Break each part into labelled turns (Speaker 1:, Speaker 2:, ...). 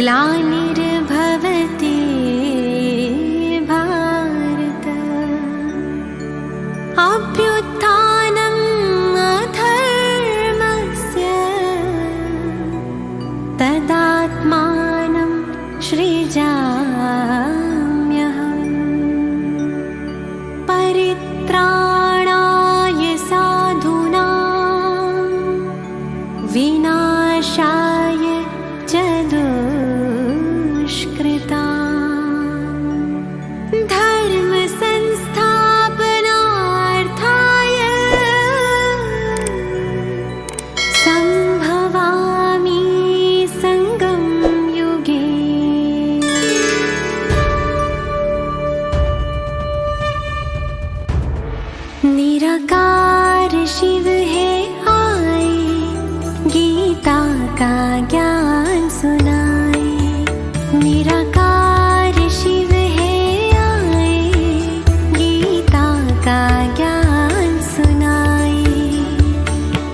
Speaker 1: ग्लानिर्भवति भारत अभ्युत्थानम् अधर्मस्य तदात्मानं सृजाम्यहम् परित्राणाय साधूनां विनाशाय च दुष्कृतां धर्म संस्थापनार्थाय संभवामि संगम युगे। निराकार शिव है आए, गीता का ज्ञान सुनाए। निराकार शिव है आए, गीता का ज्ञान सुनाए।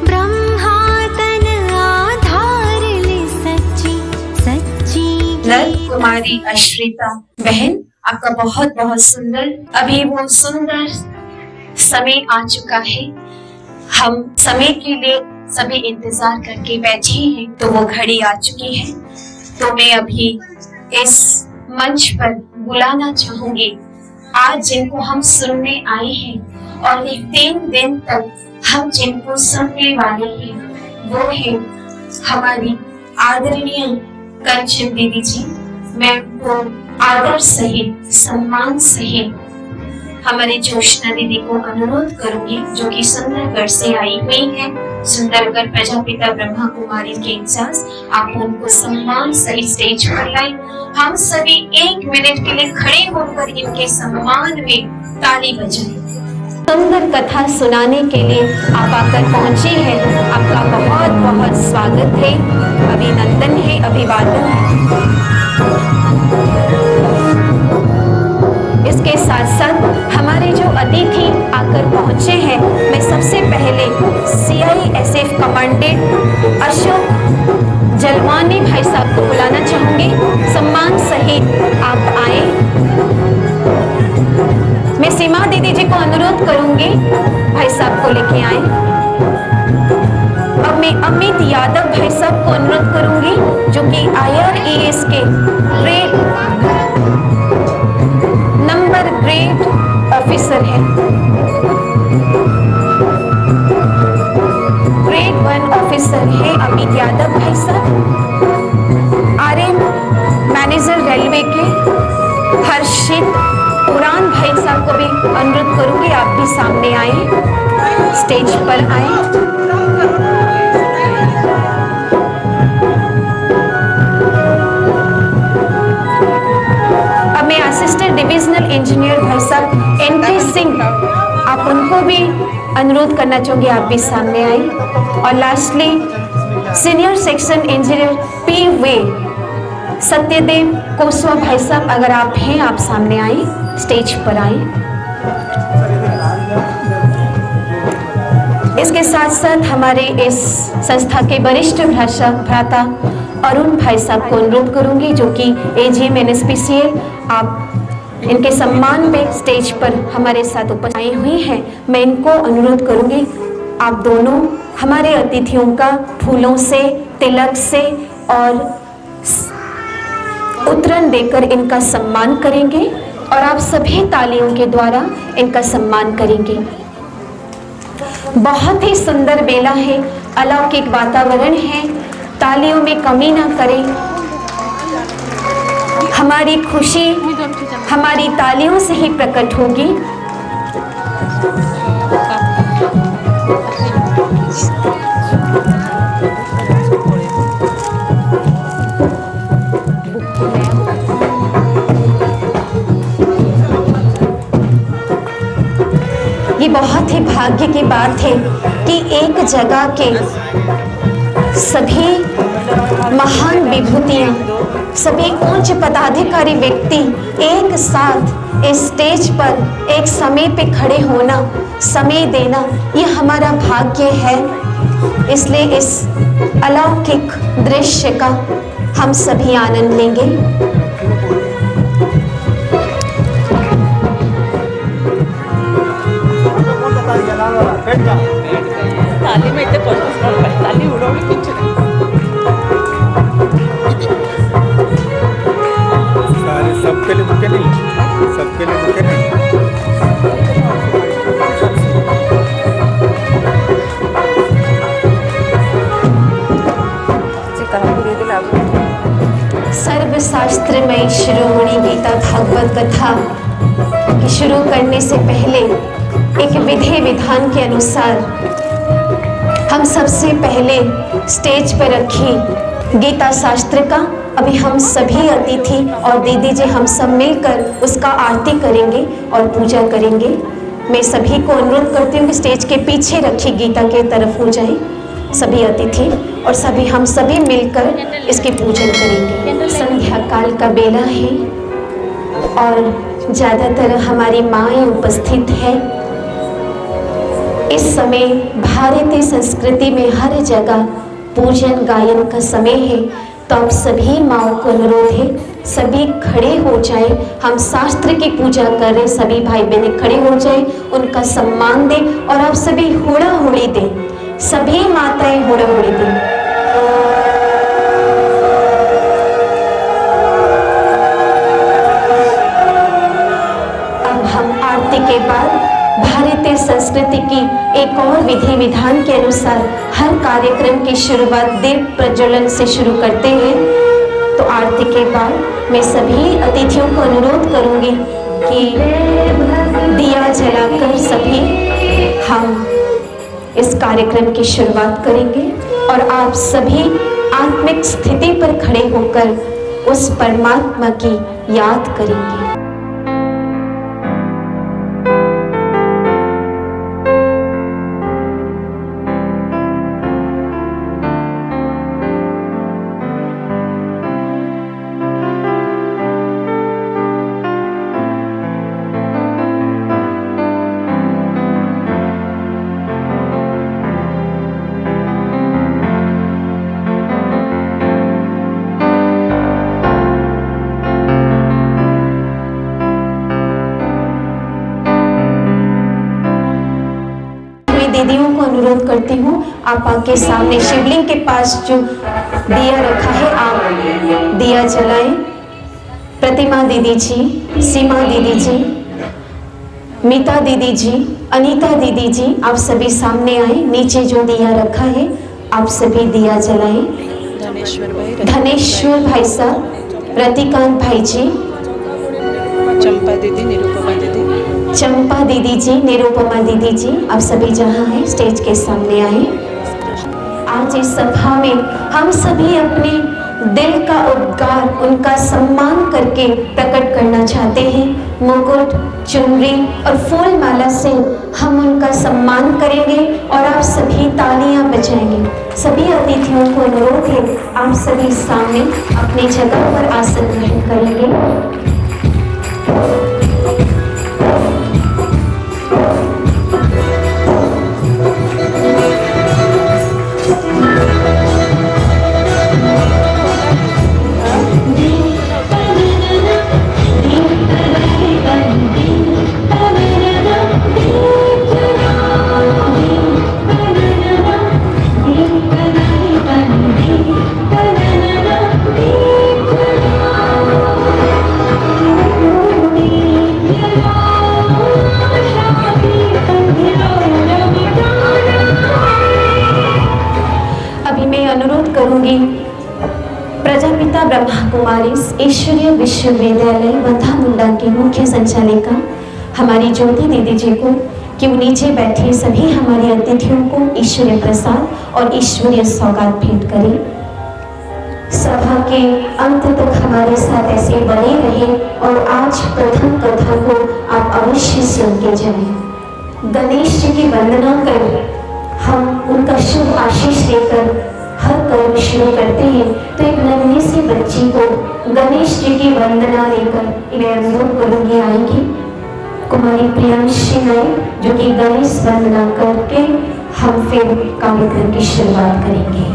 Speaker 1: ब्रह्मा तन आधार ले सच्ची सच्ची
Speaker 2: नर कुमारी अश्रिता बहन, आपका बहुत बहुत सुंदर, अभी वो सुंदर समय आ चुका है। हम समय के लिए सभी इंतजार करके बैठे हैं, तो वो घड़ी आ चुकी है। तो मैं अभी इस मंच पर बुलाना चाहूंगी आज जिनको हम सुनने आए हैं और ये 3 दिन तक हम जिनको सुनने वाले हैं, वो है हमारी आदरणीय कंचन दीदी जी। मैं उनको आदर सहित सम्मान सहित हमारी जोशना दीदी को अनुरोध करूंगी, जो कि सुंदरगढ़ से आई हुई है, सुंदरगढ़ प्रजापिता ब्रह्मा कुमारी के इंचार्ज। आप उनको सम्मान सहित स्टेज पर लाएं। हम सभी 1 मिनट के लिए खड़े होकर इनके सम्मान में ताली बजाएं। सुंदर कथा सुनाने के लिए आप आकर पहुंचे हैं, आपका बहुत बहुत स्वागत है, अभिनंदन है, अभिवादन है। इसके साथ साथ हमारे जो अतिथि आकर पहुंचे हैं, मैं सबसे पहले CISF कमांडेंट अशोक जलवानी भाई साहब को बुलाना चाहूंगी। सम्मान सहित आप आए। मैं सीमा दीदी जी को अनुरोध करूंगी भाई साहब को लेके आए। अब मैं अमित यादव भाई साहब को अनुरोध करूंगी, जो कि IRAS के ग्रेड ऑफिसर है, ग्रेड 1 ऑफिसर है अमित यादव भाई साहब। RM मैनेजर रेलवे के हर्षित उड़ान भाई साहब को भी अनुरोध करूंगी, आप भी सामने आए, स्टेज पर आए। असिस्टेंट डिविजनल इंजीनियर भाई साहब NT सिंह, आप उनको भी अनुरोध करना चाहूंगी, आप भी सामने आए। और lastly senior section engineer P वे सत्यदेव कोसवा भाई साहब, अगर आप हैं आप सामने आए, स्टेज पर आए। इसके साथ साथ हमारे इस संस्था के वरिष्ठ भ्राता अरुण भाई साहब को अनुरोध करूंगी, जो कि AGM NSPCL, आप इनके सम्मान में स्टेज पर हमारे साथ उपस्थित आई हुई हैं। मैं इनको अनुरोध करूंगी, आप दोनों हमारे अतिथियों का फूलों से, तिलक से और उतरन देकर इनका सम्मान करेंगे और आप सभी तालियों के द्वारा इनका सम्मान करेंगे। बहुत ही सुंदर मेला है, अलौकिक वातावरण है, तालियों में कमी ना करें। हमारी खुशी हमारी तालियों से ही प्रकट होगी। ये बहुत ही भाग्य की बात है कि एक जगह के सभी महान विभूतियां, सभी उच्च पदाधिकारी व्यक्ति एक साथ इस स्टेज पर एक समय पे खड़े होना, समय देना, ये हमारा भाग्य है। इसलिए इस अलौकिक दृश्य का हम सभी आनंद लेंगे।
Speaker 3: ताली में इतने ताली उड़ाने पीछे
Speaker 4: सारे सबके लिए बुके नहीं, सबके लिए बुके नहीं।
Speaker 2: सर्वशास्त्रमय शिरोमणि गीता भागवत कथा की शुरू करने से पहले एक विधि विधान के अनुसार हम सबसे पहले स्टेज पर रखी गीता शास्त्र का अभी हम सभी अतिथि और दीदी जी हम सब मिलकर उसका आरती करेंगे और पूजा करेंगे। मैं सभी को अनुरोध करती हूँ कि स्टेज के पीछे रखी गीता के तरफ हो जाए सभी अतिथि और सभी हम सभी मिलकर इसकी पूजन करेंगे। संध्या काल का बेला है और ज़्यादातर हमारी माएँ उपस्थित है। इस समय भारतीय संस्कृति में हर जगह पूजन गायन का समय है, तो आप सभी माओं को अनुरोध है सभी खड़े हो जाए। हम शास्त्र की पूजा कर रहे, सभी भाई बहनें खड़े हो जाए, उनका सम्मान दें और आप सभी हुड़ा हुड़ी दें, सभी माताएं हुड़ा हुड़ी दें। अब हम आरती के बाद भारतीय संस्कृति की एक और विधि विधान के अनुसार हर कार्यक्रम की शुरुआत दीप प्रज्वलन से शुरू करते हैं। तो आरती के बाद मैं सभी अतिथियों को अनुरोध करूंगी कि दिया जलाकर सभी हम इस कार्यक्रम की शुरुआत करेंगे और आप सभी आत्मिक स्थिति पर खड़े होकर उस परमात्मा की याद करेंगे। दीदियों को अनुरोध करती हूँ आप आके सामने शिवलिंग के पास जो दिया रखा है आप दिया जलाएं। प्रतिमा दीदी जी, सीमा दीदी जी, मीता दीदी जी, अनीता दीदी जी आप सभी सामने आए। नीचे जो दिया रखा है आप सभी दिया जलाएं। धनेश्वर भाई साहब, रतिकांत भाई जी,
Speaker 3: चंपा दीदी, निरुपमा दीदी,
Speaker 2: चंपा दीदी जी, निरुपमा दीदी जी आप सभी जहाँ हैं स्टेज के सामने आए। आज इस सभा में हम सभी अपने दिल का उद्गार उनका सम्मान करके प्रकट करना चाहते हैं। मुकुट, चुनरी और फूल माला से हम उनका सम्मान करेंगे और आप सभी तालियां बजाएंगे। सभी अतिथियों को अनुरोध है आप सभी सामने अपनी जगह पर आसन ग्रहण करेंगे। प्रजापिता ब्रह्मा कुमारी ईश्वरीय विश्वविद्यालय बंधा मुंडा की मुख्य संचालिका हमारी ज्योति दीदी जी को कि वो नीचे बैठे सभी हमारे अतिथियों को ईश्वरीय प्रसाद और ईश्वरीय सौगात भेंट करें। सभा के अंत तक हमारे साथ ऐसे बने रहे और आज प्रथम कथा को आप अवश्य सुन के जाएं। गणेश जी की वंदना कर हम उनका शुभ आशीष लेकर हर कर्म शुरू करते हैं। तो एक नन्ही सी बच्ची को गणेश जी की वंदना लेकर मैं अनुरोध करूंगी आएंगी कुमारी प्रियांशी नायक जो कि गणेश वंदना करके हम फिर कार्यक्रम की शुरुआत करेंगे।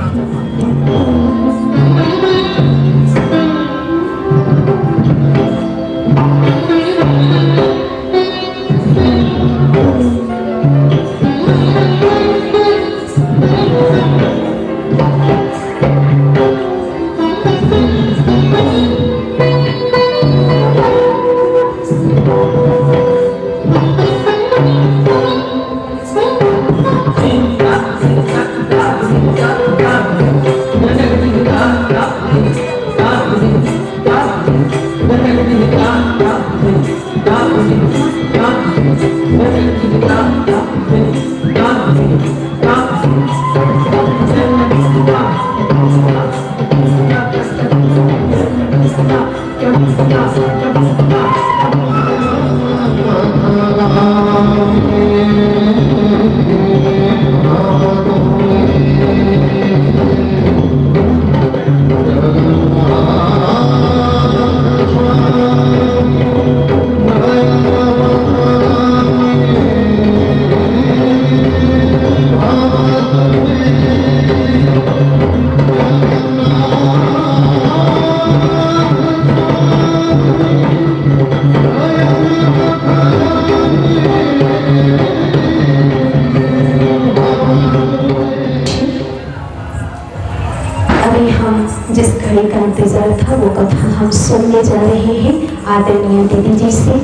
Speaker 5: अभी हम जिस घड़ी का इंतजार था वो कथा हम सुनने जा रहे हैं आदरणीय दीदी जी से।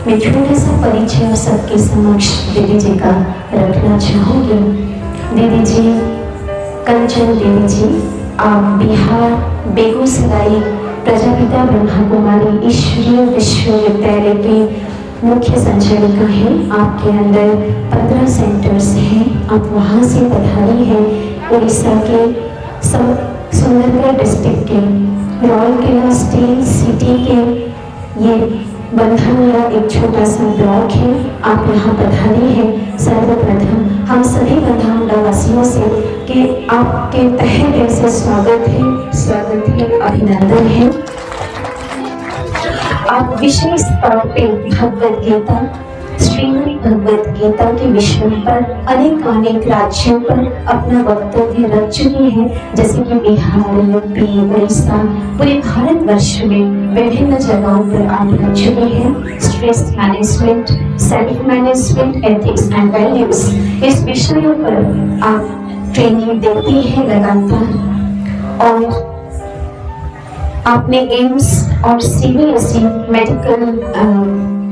Speaker 5: मैं थोड़ा सा परिचय आप सबके समक्ष दीदी जी का रखना चाहूँगी। दीदी जी कंचन दीदी जी, आप बिहार बेगूसराय प्रजापिता ब्रह्मा कुमारी ईश्वरीय विश्वविद्यालय के मुख्य संचालिका हैं। आपके अंदर 15 सेंटर्स हैं। आप वहाँ से पधारी हैं उड़ीसा के सुंदरगढ़ डिस्ट्रिक्ट के रॉयल किला स्टील सिटी के ये बंधामुला एक छोटा सा ब्लॉक है। आप यहाँ पधारी हैं। सर्वप्रथम हम सभी बंधामुला वासियों से कि आपके तहे दिल से स्वागत है, अभिनंदन है। आप विशेष तौर पे भगवद गीता, श्रीमद् भगवद गीता के विषय पर अनेक राज्यों पर अपना वक्तव्य रख चुके हैं, जैसे कि बिहार, यूपी, उड़ीसा, पूरे भारतवर्ष में विभिन्न जगहों पर आप रख चुके हैं। Stress management, self management, ethics and values, इस विषयों पर आप ट्रेनिंग देती हैं लगातार। और आपने एम्स और सीबीएसई मेडिकल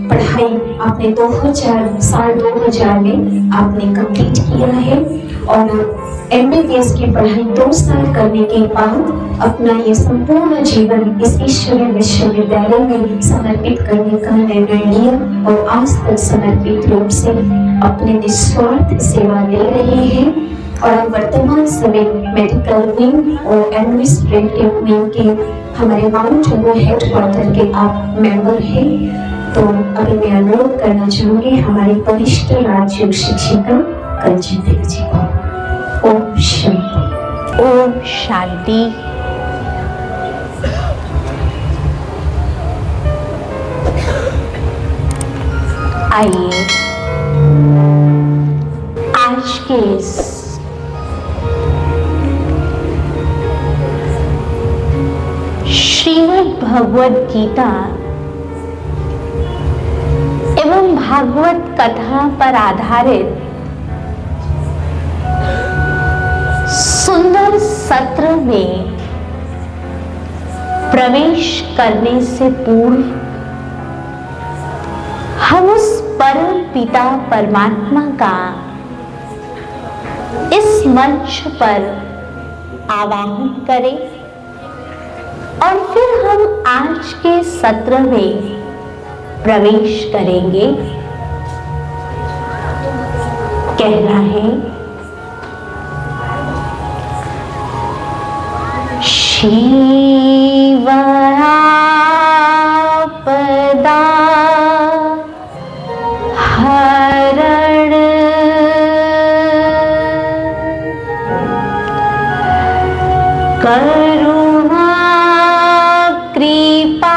Speaker 5: पढ़ाई आपने 2000 में आपने कंप्लीट किया है और एमबीबीएस की पढ़ाई 2 साल करने के बाद अपना ये संपूर्ण जीवन इस ईश्वरीय विश्वविद्यालय में समर्पित करने का निर्णय लिया और आज तक समर्पित रूप से अपने निस्वार्थ सेवा ले रहे हैं। और वर्तमान समय मेडिकल विंग और एडमिनिस्ट्रेटिव विंग के हमारे माउंट आबू हेडक्वार्टर के आप मेंबर हैं। तो अभी मैं अनुरोध करना चाहूंगी हमारी वरिष्ठ राज्य शिक्षिका कंचन दीदी जी को। ओम शांति।
Speaker 3: ओम शांति। आइए आज के इस श्रीमद् भगवद गीता एवं भागवत कथा पर आधारित सुंदर सत्र में प्रवेश करने से पूर्व हम उस परम पिता परमात्मा का इस मंच पर आवाहन करें और फिर हम आज के सत्र में प्रवेश करेंगे। कहना है शिव आपदा हरण करुणा कृपा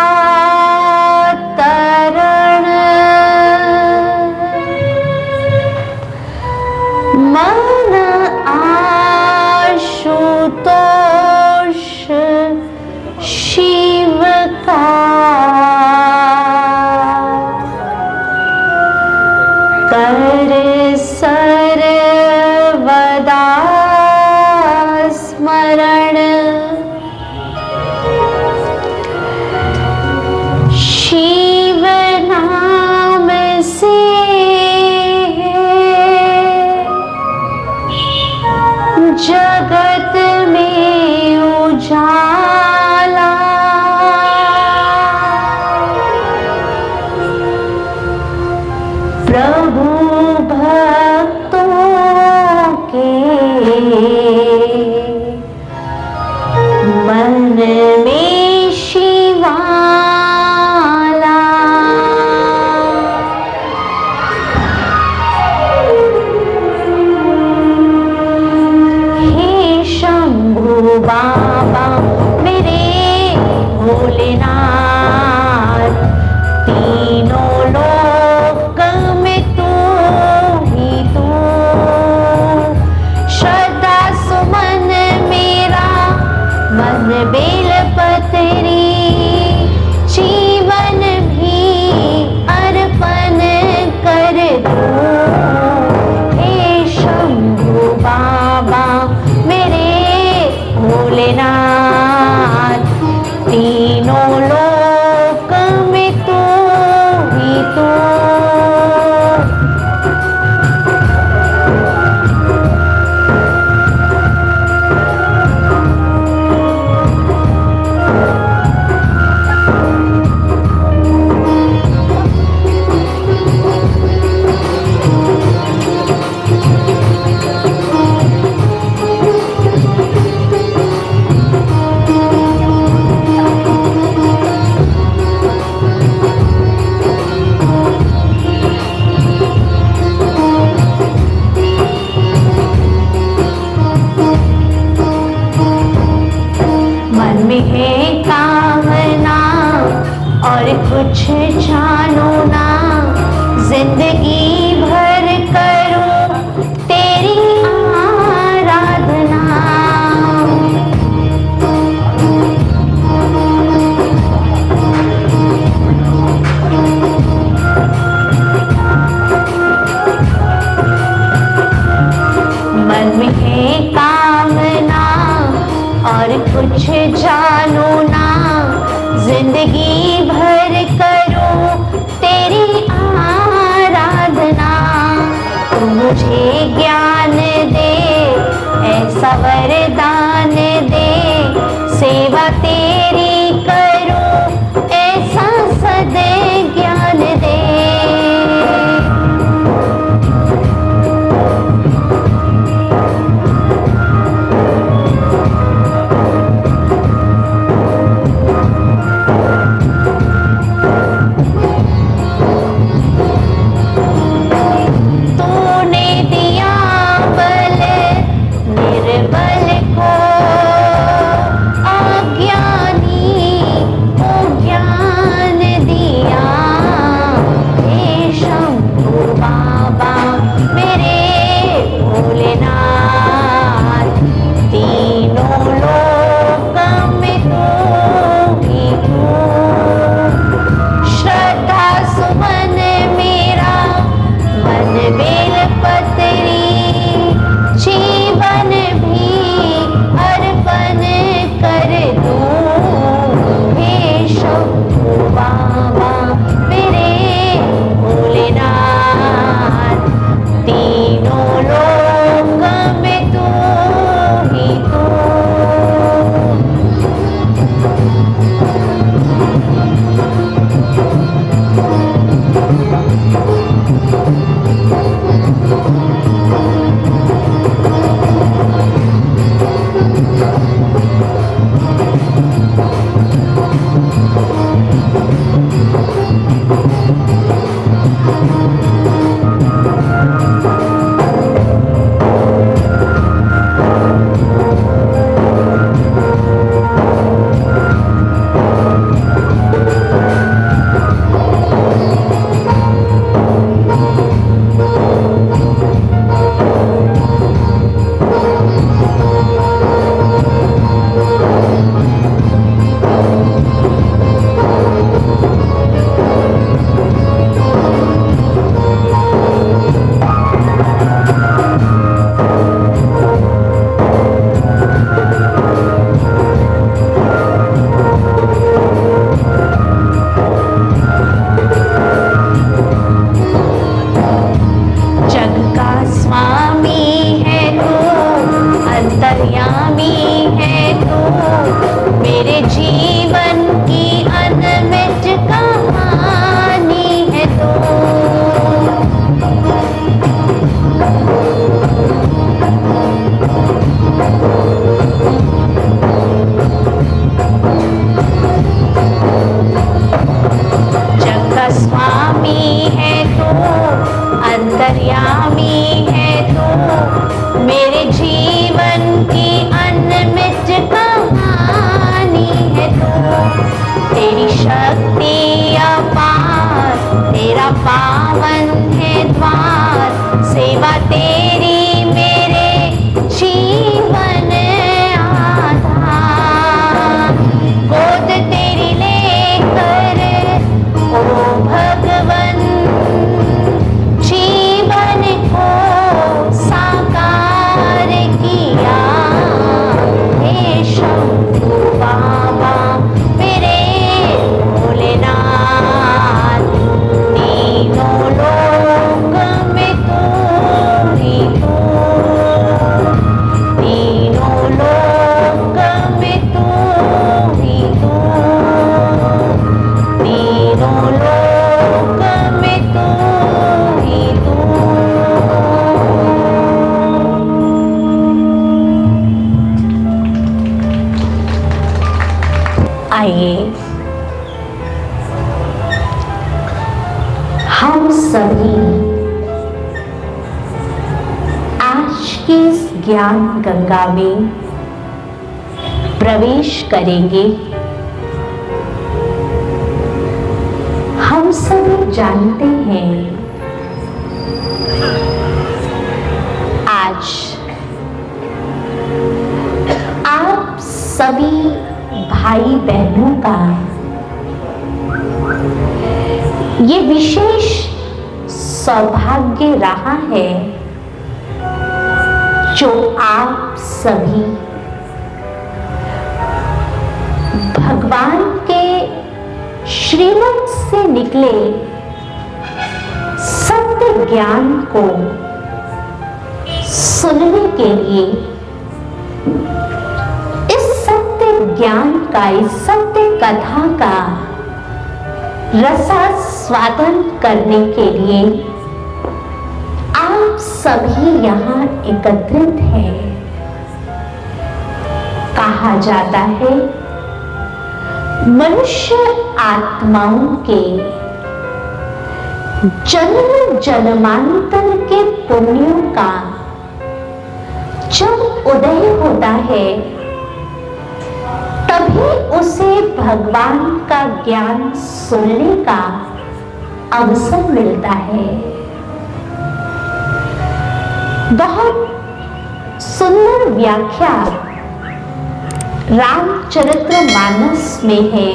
Speaker 3: मन आशुतोष शिव का कर सर्वदा स्मरण शिव नाम से जगत में उजाला प्रभु भक्तों के मन में शिवाला। हे शंभु बाबा मेरे भोलेनाथ, तीनों लोक में तू ही तू श्रद्धा
Speaker 1: मन बेल पतरी जीवन भी अर्पण कर दूं। हे शंभु बाबा मेरे भोलेनाथ, तीनों लोक में तू ही तू। मन में है कामना और कुछ जानो ना, जिंदगी भर करूं तेरी आराधना। मन में है कामना और कुछ जानो ना, जिंदगी भर करूं तेरी आराधना। तू मुझे ज्ञान दे, ऐसा वरदान दे, सेवा तेरी करूं ऐसा सदै ज्ञान दे। तूने दिया बल निर्बल को, अज्ञानी को ज्ञान दिया। हे शंभु बाबा मेरे भोलेनाथ, तीनों लोक में तू ही तू। श्रद्धा सुमन मेरा मन बेल पतरी, जीवन भी अर्पण कर दूं। हे शंभु बाबा मेरे भोलेनाथ, तीनों लोक में तू ही तू। मेरे जीवन की अनमित कहानी लोक में तू ही तू, तीनों लोक में तू ही तू। आइए हम सभी आज की इस ज्ञान गंगा में प्रवेश करेंगे। हम सभी जानते हैं आज आप सभी भाई बहनों का ये विशेष सौभाग्य रहा है जो आप सभी भगवान के श्रीमुख से निकले सत्य ज्ञान को सुनने के लिए, इस सत्य ज्ञान का, इस सत्य कथा का रसास्वादन करने के लिए आप सभी यहाँ एकत्रित हैं। कहा जाता है मनुष्य आत्माओं के जन्म जन्मांतर के पुण्यों का जब उदय होता है तभी उसे भगवान का ज्ञान सुनने का अवसर मिलता है। बहुत सुंदर व्याख्या रामचरितमानस में है।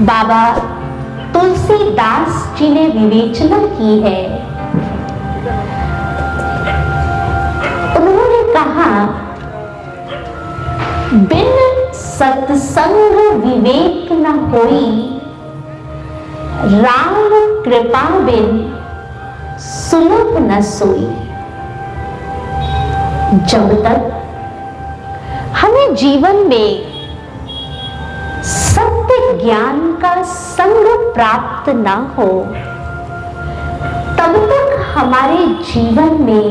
Speaker 1: बाबा तुलसीदास जी ने विवेचना की है। उन्होंने कहा बिन सत्संग विवेक न होई, राम कृपा बिन सुलभ न सोई। जब तक हमें जीवन में सत्य ज्ञान का संग प्राप्त न हो तब तक हमारे जीवन में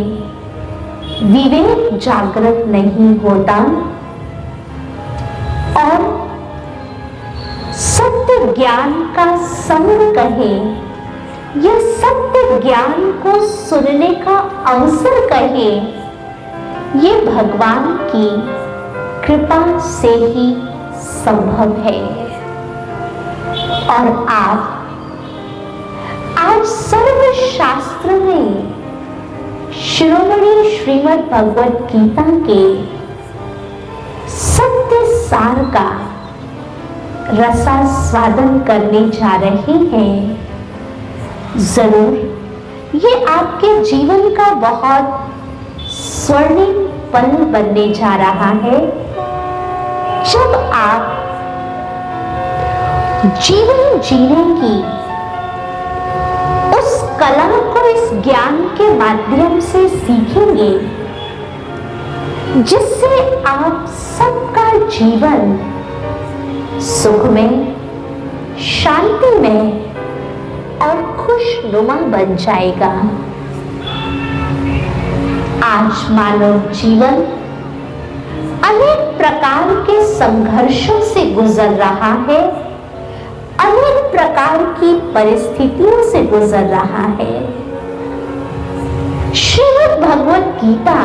Speaker 1: विवेक जागृत नहीं होता और सत्य ज्ञान का संग कहें या सत्य ज्ञान को सुनने का अवसर कहें, ये भगवान की कृपा से ही संभव है। और आप आज सर्वशास्त्र में शिरोमणि श्रीमद् भगवद गीता के सत्य सार का रसास्वादन करने जा रहे हैं। जरूर ये आपके जीवन का बहुत स्वर्णिम पल बनने जा रहा है जब आप जीवन जीने की उस कला को इस ज्ञान के माध्यम से सीखेंगे जिससे आप सबका जीवन सुख में, शांति में और खुशनुमा बन जाएगा। आज मानव जीवन अनेक प्रकार के संघर्षों से गुजर रहा है, अनेक प्रकार की परिस्थितियों से गुजर रहा है। श्रीमद् भगवद गीता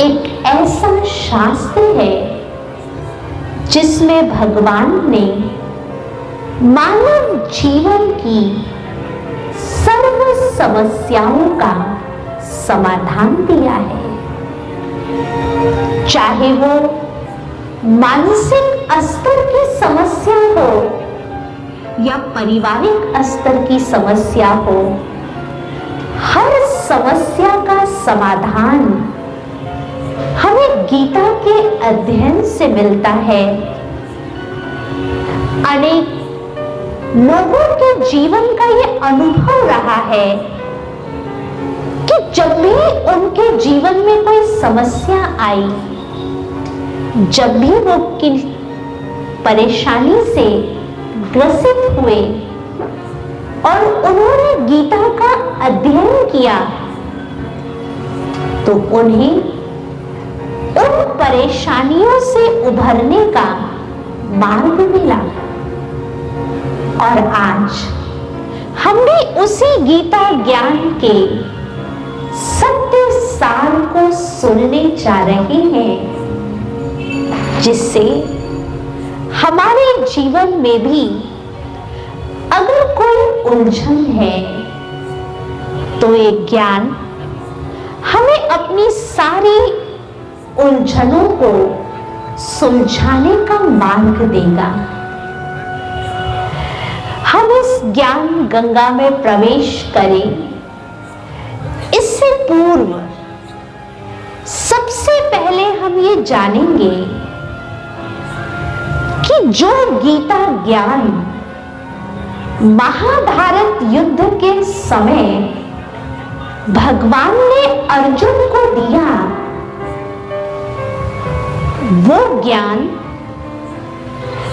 Speaker 1: एक ऐसा शास्त्र है जिसमें भगवान ने मानव जीवन की सर्व समस्याओं का समाधान दिया है। चाहे वो मानसिक स्तर की समस्या हो या पारिवारिक स्तर की समस्या हो, हर समस्या का समाधान हमें गीता के अध्ययन से मिलता है। अनेक लोगों के जीवन का ये अनुभव रहा है कि जब भी उनके जीवन में कोई समस्या आई, जब भी वो किन परेशानी से ग्रसित हुए और उन्होंने गीता का अध्ययन किया, तो उन्हें उन परेशानियों से उभरने का मार्ग मिला। और आज हम भी उसी गीता ज्ञान के सत्य सार को सुनने जा रहे हैं, जिससे हमारे जीवन में भी अगर कोई उलझन है तो ये ज्ञान हमें अपनी सारी उलझनों को सुलझाने का मार्ग देगा। हम इस ज्ञान गंगा में प्रवेश करें, इससे पूर्व सबसे पहले हम ये जानेंगे कि जो गीता ज्ञान महाभारत युद्ध के समय भगवान ने अर्जुन को दिया, वो ज्ञान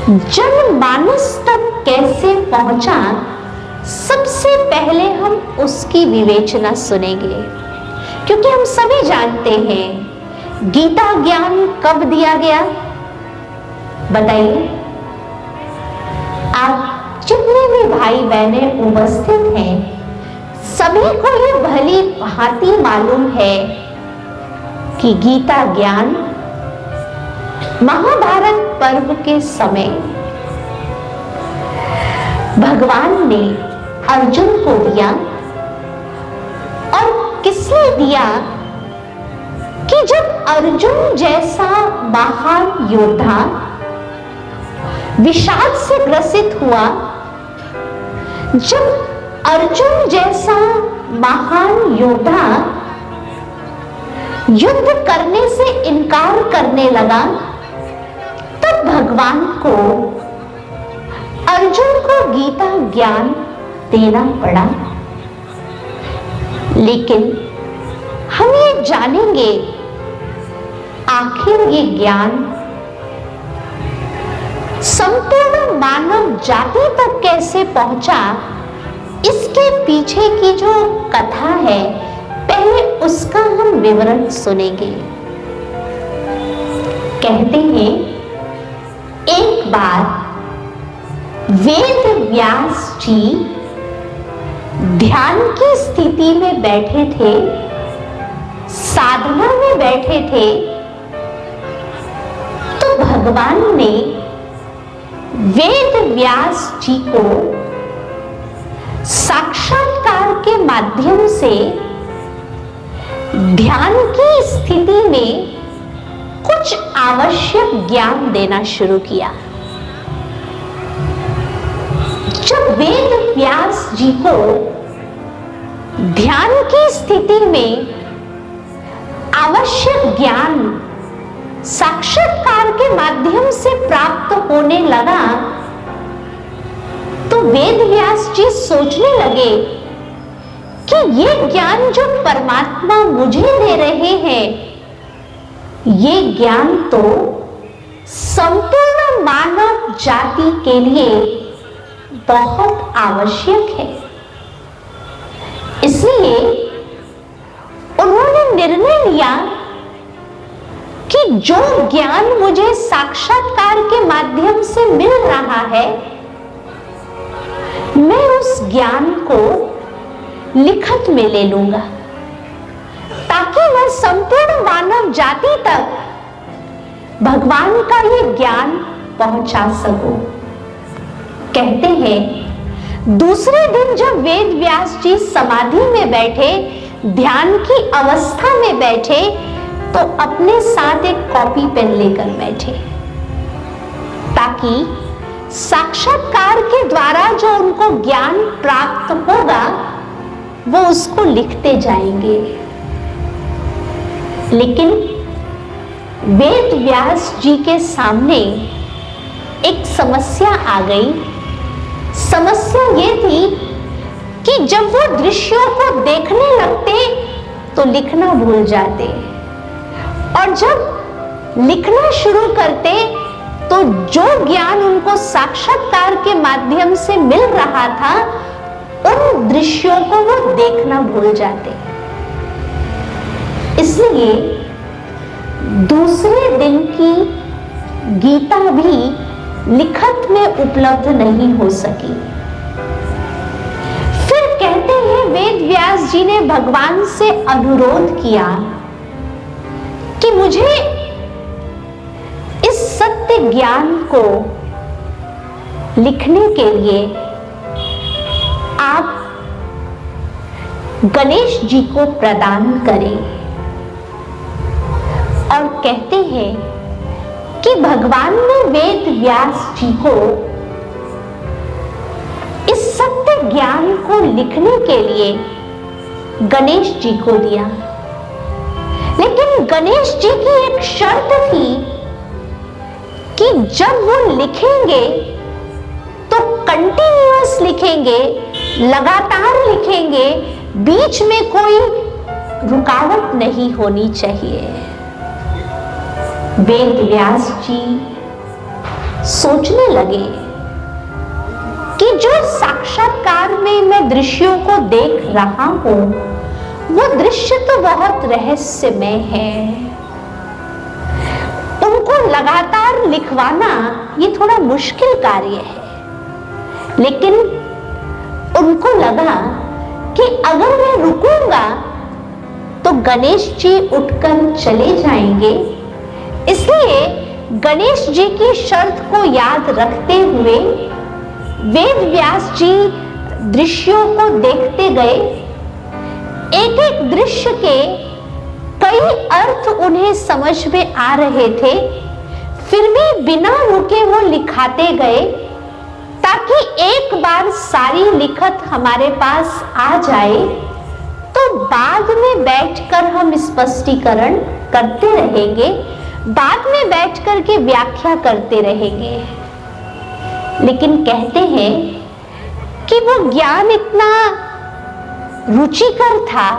Speaker 1: जनमानस तक कैसे पहुंचा, सबसे पहले हम उसकी विवेचना सुनेंगे। क्योंकि हम सभी जानते हैं गीता ज्ञान कब दिया गया, बताइए। आप जितने भी भाई बहनें उपस्थित हैं, सभी को ये भली भांति मालूम है कि गीता ज्ञान महाभारत पर्व के समय भगवान ने अर्जुन को दिया। और किसने दिया कि जब अर्जुन जैसा महान योद्धा विषाद से ग्रसित हुआ, जब अर्जुन जैसा महान योद्धा युद्ध करने से इनकार करने लगा, तब भगवान को अर्जुन को गीता ज्ञान देना पड़ा। लेकिन हम ये जानेंगे आखिर ये ज्ञान संपूर्ण मानव जाति तक कैसे पहुंचा, इसके पीछे की जो कथा है, पहले उसका हम विवरण सुनेंगे। कहते हैं एक बार वेद व्यास जी ध्यान की स्थिति में बैठे थे, साधना में बैठे थे, तो भगवान ने वेद व्यास जी को साक्षात्कार के माध्यम से ध्यान की स्थिति में कुछ आवश्यक ज्ञान देना शुरू किया। जब वेद व्यास जी को ध्यान की स्थिति में आवश्यक ज्ञान साक्षात्कार के माध्यम से प्राप्त होने लगा, तो वेद व्यास जी सोचने लगे कि ये ज्ञान जो परमात्मा मुझे दे रहे हैं, ये ज्ञान तो संपूर्ण मानव जाति के लिए बहुत आवश्यक है। इसलिए उन्होंने निर्णय लिया कि जो ज्ञान मुझे साक्षात्कार के माध्यम से मिल रहा है, मैं उस ज्ञान को लिखत में ले लूंगा, ताकि मैं संपूर्ण मानव जाति तक भगवान का ये ज्ञान पहुंचा सकूं। कहते हैं दूसरे दिन जब वेद व्यास जी समाधि में बैठे, ध्यान की अवस्था में बैठे, तो अपने साथ एक कॉपी पेन लेकर बैठे, ताकि साक्षात्कार के द्वारा जो उनको ज्ञान प्राप्त होगा वो उसको लिखते जाएंगे। लेकिन वेद व्यास जी के सामने एक समस्या आ गई। समस्या ये थी कि जब वो दृश्यों को देखने लगते तो लिखना भूल जाते, और जब लिखना शुरू करते तो जो ज्ञान उनको साक्षात्कार के माध्यम से मिल रहा था उन दृश्यों को वो देखना भूल जाते। इसलिए दूसरे दिन की गीता भी लिखत में उपलब्ध नहीं हो सकी। फिर कहते हैं वेद व्यास जी ने भगवान से अनुरोध किया कि मुझे इस सत्य ज्ञान को लिखने के लिए आप गणेश जी को प्रदान करें। और कहते हैं कि भगवान ने वेद व्यास जी को इस सत्य ज्ञान को लिखने के लिए गणेश जी को दिया। लेकिन गणेश जी की एक शर्त थी कि जब वो लिखेंगे तो कंटिन्यूअस लिखेंगे, लगातार लिखेंगे, बीच में कोई रुकावट नहीं होनी चाहिए। वेद व्यास जी सोचने लगे कि जो साक्षात्कार में मैं दृश्यों को देख रहा हूं वो दृश्य तो बहुत रहस्यमय है, उनको लगातार लिखवाना ये थोड़ा मुश्किल कार्य है। लेकिन उनको लगा कि अगर मैं रुकूंगा तो गणेश जी उठकर चले जाएंगे, इसलिए गणेश जी की शर्त को याद रखते हुए वेद व्यास जी दृश्यों को देखते गए। एक एक दृश्य के कई अर्थ उन्हें समझ में आ रहे थे, फिर भी बिना रुके वो लिखाते गए ताकि एक बार सारी लिखत हमारे पास आ जाए तो बाद में बैठकर हम स्पष्टीकरण करते रहेंगे, बाद में बैठकर के व्याख्या करते रहेंगे। लेकिन कहते हैं कि वो ज्ञान इतना रुचिकर था,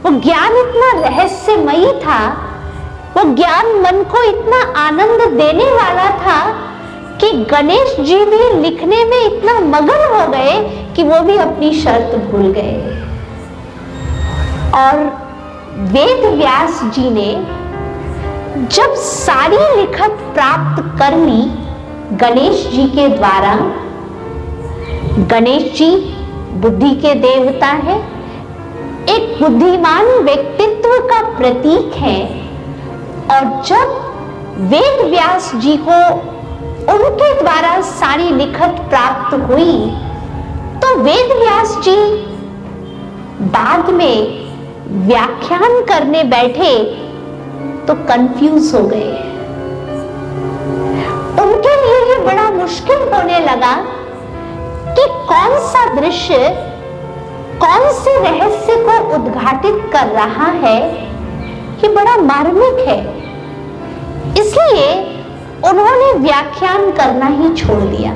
Speaker 1: वो ज्ञान इतना रहस्यमयी था, वो ज्ञान मन को इतना आनंद देने वाला था कि गणेश जी भी लिखने में इतना मगन हो गए कि वो भी अपनी शर्त भूल गए। और वेद व्यास जी ने जब सारी लिखत प्राप्त कर ली गणेश जी के द्वारा, गणेश जी बुद्धि के देवता है, एक बुद्धिमान व्यक्तित्व का प्रतीक है, और जब वेद व्यास जी को उनके द्वारा सारी लिखत प्राप्त हुई तो वेद व्यास जी बाद में व्याख्यान करने बैठे तो कंफ्यूज हो गए। उनके लिए ये बड़ा मुश्किल होने लगा कि कौन सा दृश्य कौन से रहस्य को उद्घाटित कर रहा है, ये बड़ा मार्मिक है। इसलिए उन्होंने व्याख्यान करना ही छोड़ दिया।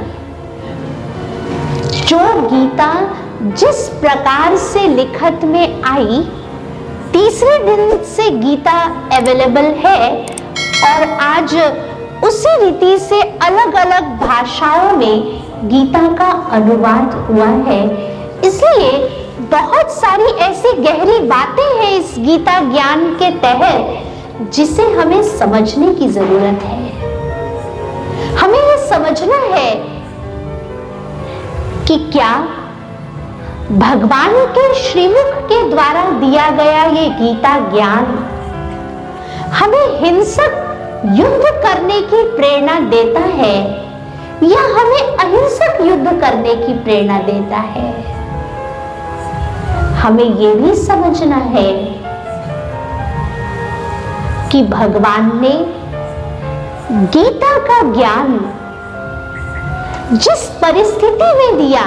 Speaker 1: जो गीता जिस प्रकार से लिखत में आई, तीसरे दिन से गीता अवेलेबल है और आज उसी रीति से अलग अलग भाषाओं में गीता का अनुवाद हुआ है। इसलिए बहुत सारी ऐसी गहरी बातें हैं इस गीता ज्ञान के तहत जिसे हमें समझने की जरूरत है। हमें ये समझना है कि क्या भगवान के श्रीमुख के द्वारा दिया गया ये गीता ज्ञान हमें हिंसक युद्ध करने की प्रेरणा देता है या हमें अहिंसक युद्ध करने की प्रेरणा देता है। हमें ये भी समझना है कि भगवान ने गीता का ज्ञान जिस परिस्थिति में दिया,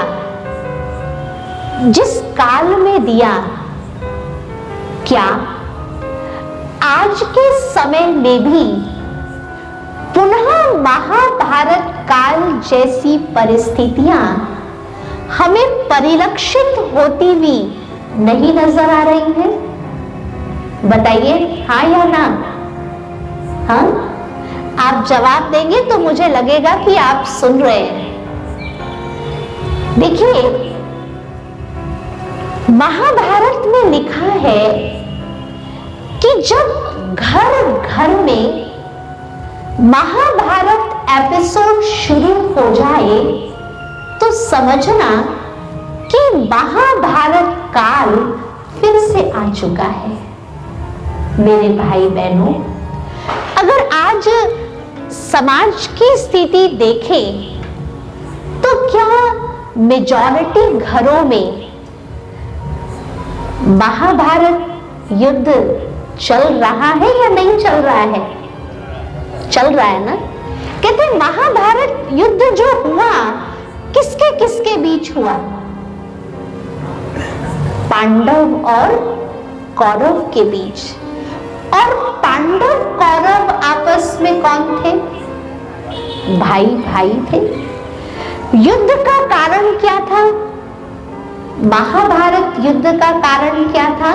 Speaker 1: जिस काल में दिया, क्या आज के समय में भी पुनः महाभारत काल जैसी परिस्थितियां हमें परिलक्षित होती हुई नहीं नजर आ रही हैं? बताइए हाँ या ना? हाँ, आप जवाब देंगे तो मुझे लगेगा कि आप सुन रहे हैं। देखिए, महाभारत में लिखा है कि जब घर घर में महाभारत एपिसोड शुरू हो जाए तो समझना कि महाभारत काल फिर से आ चुका है। मेरे भाई बहनों, अगर आज समाज की स्थिति देखें तो क्या मेजॉरिटी घरों में महाभारत युद्ध चल रहा है या नहीं चल रहा है? चल रहा है ना। कहते हैं महाभारत युद्ध जो हुआ किसके किसके बीच हुआ? पांडव और कौरव के बीच। और पांडव कौरव आपस में कौन थे? भाई भाई थे। युद्ध का कारण क्या था? महाभारत युद्ध का कारण क्या था?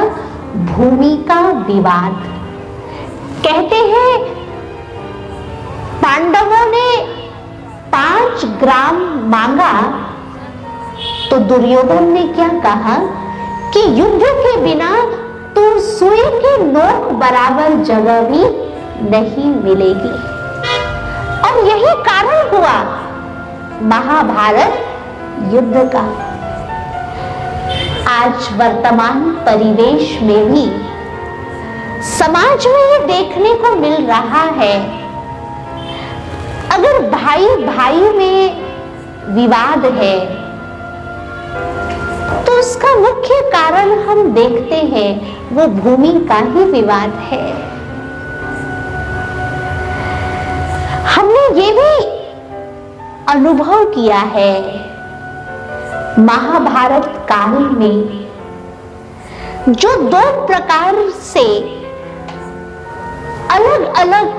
Speaker 1: भूमि का विवाद। कहते हैं पांडवों ने 5 ग्राम मांगा तो दुर्योधन ने क्या कहा कि युद्ध के बिना तो सुई की नोक बराबर जगह भी नहीं मिलेगी। और यही कारण हुआ महाभारत युद्ध का। आज वर्तमान परिवेश में भी समाज में ये देखने को मिल रहा है, अगर भाई भाई में विवाद है तो उसका मुख्य कारण हम देखते हैं वो भूमि का ही विवाद है। हमने ये भी अनुभव किया है महाभारत काल में, जो 2 प्रकार से अलग अलग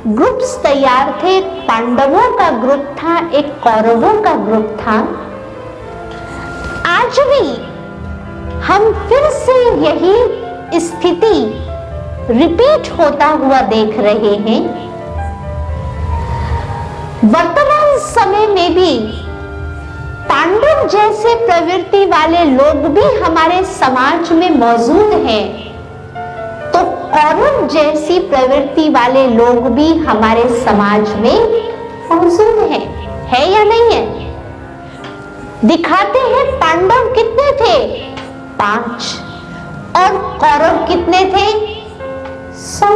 Speaker 1: ग्रुप्स तैयार थे। एक पांडवों का ग्रुप था, एक कौरवों का ग्रुप था। आज भी हम फिर से यही स्थिति रिपीट होता हुआ देख रहे हैं। वर्तमान समय में भी पांडव जैसे प्रवृत्ति वाले लोग भी हमारे समाज में मौजूद हैं, तो कौरव जैसी प्रवृत्ति वाले लोग भी हमारे समाज में मौजूद हैं। है या नहीं है? दिखाते हैं पांडव कितने थे? 5। और कौरव कितने थे? 100।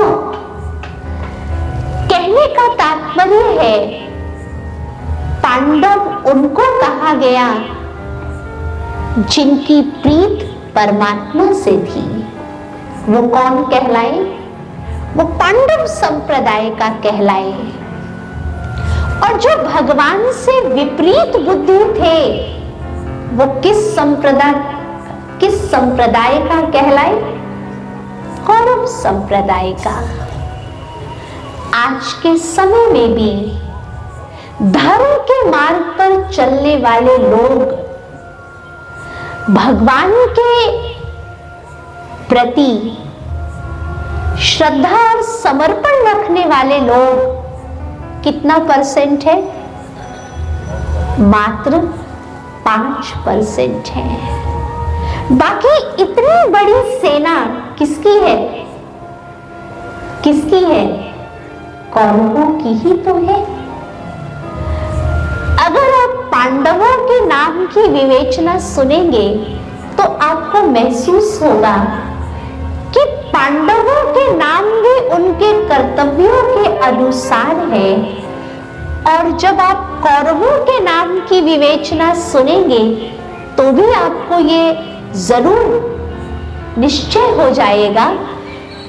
Speaker 1: कहने का तात्पर्य है पांडव उनको कहा गया जिनकी प्रीत परमात्मा से थी। वो कौन कहलाए? वो पांडव संप्रदाय का कहलाए। और जो भगवान से विपरीत बुद्धि थे वो किस संप्रदाय का कहलाए? कौरव संप्रदाय का। आज के समय में भी धर्म के मार्ग पर चलने वाले लोग, भगवान के प्रति श्रद्धा और समर्पण रखने वाले लोग कितना % है? मात्र 5% है। बाकी इतनी बड़ी सेना किसकी है? किसकी है? कौरवों की ही तो है। अगर आप पांडवों के नाम की विवेचना सुनेंगे तो आपको महसूस होगा कि पांडवों के नाम भी उनके कर्तव्यों के अनुसार है। और जब आप कौरवों के नाम की विवेचना सुनेंगे तो भी आपको ये जरूर निश्चय हो जाएगा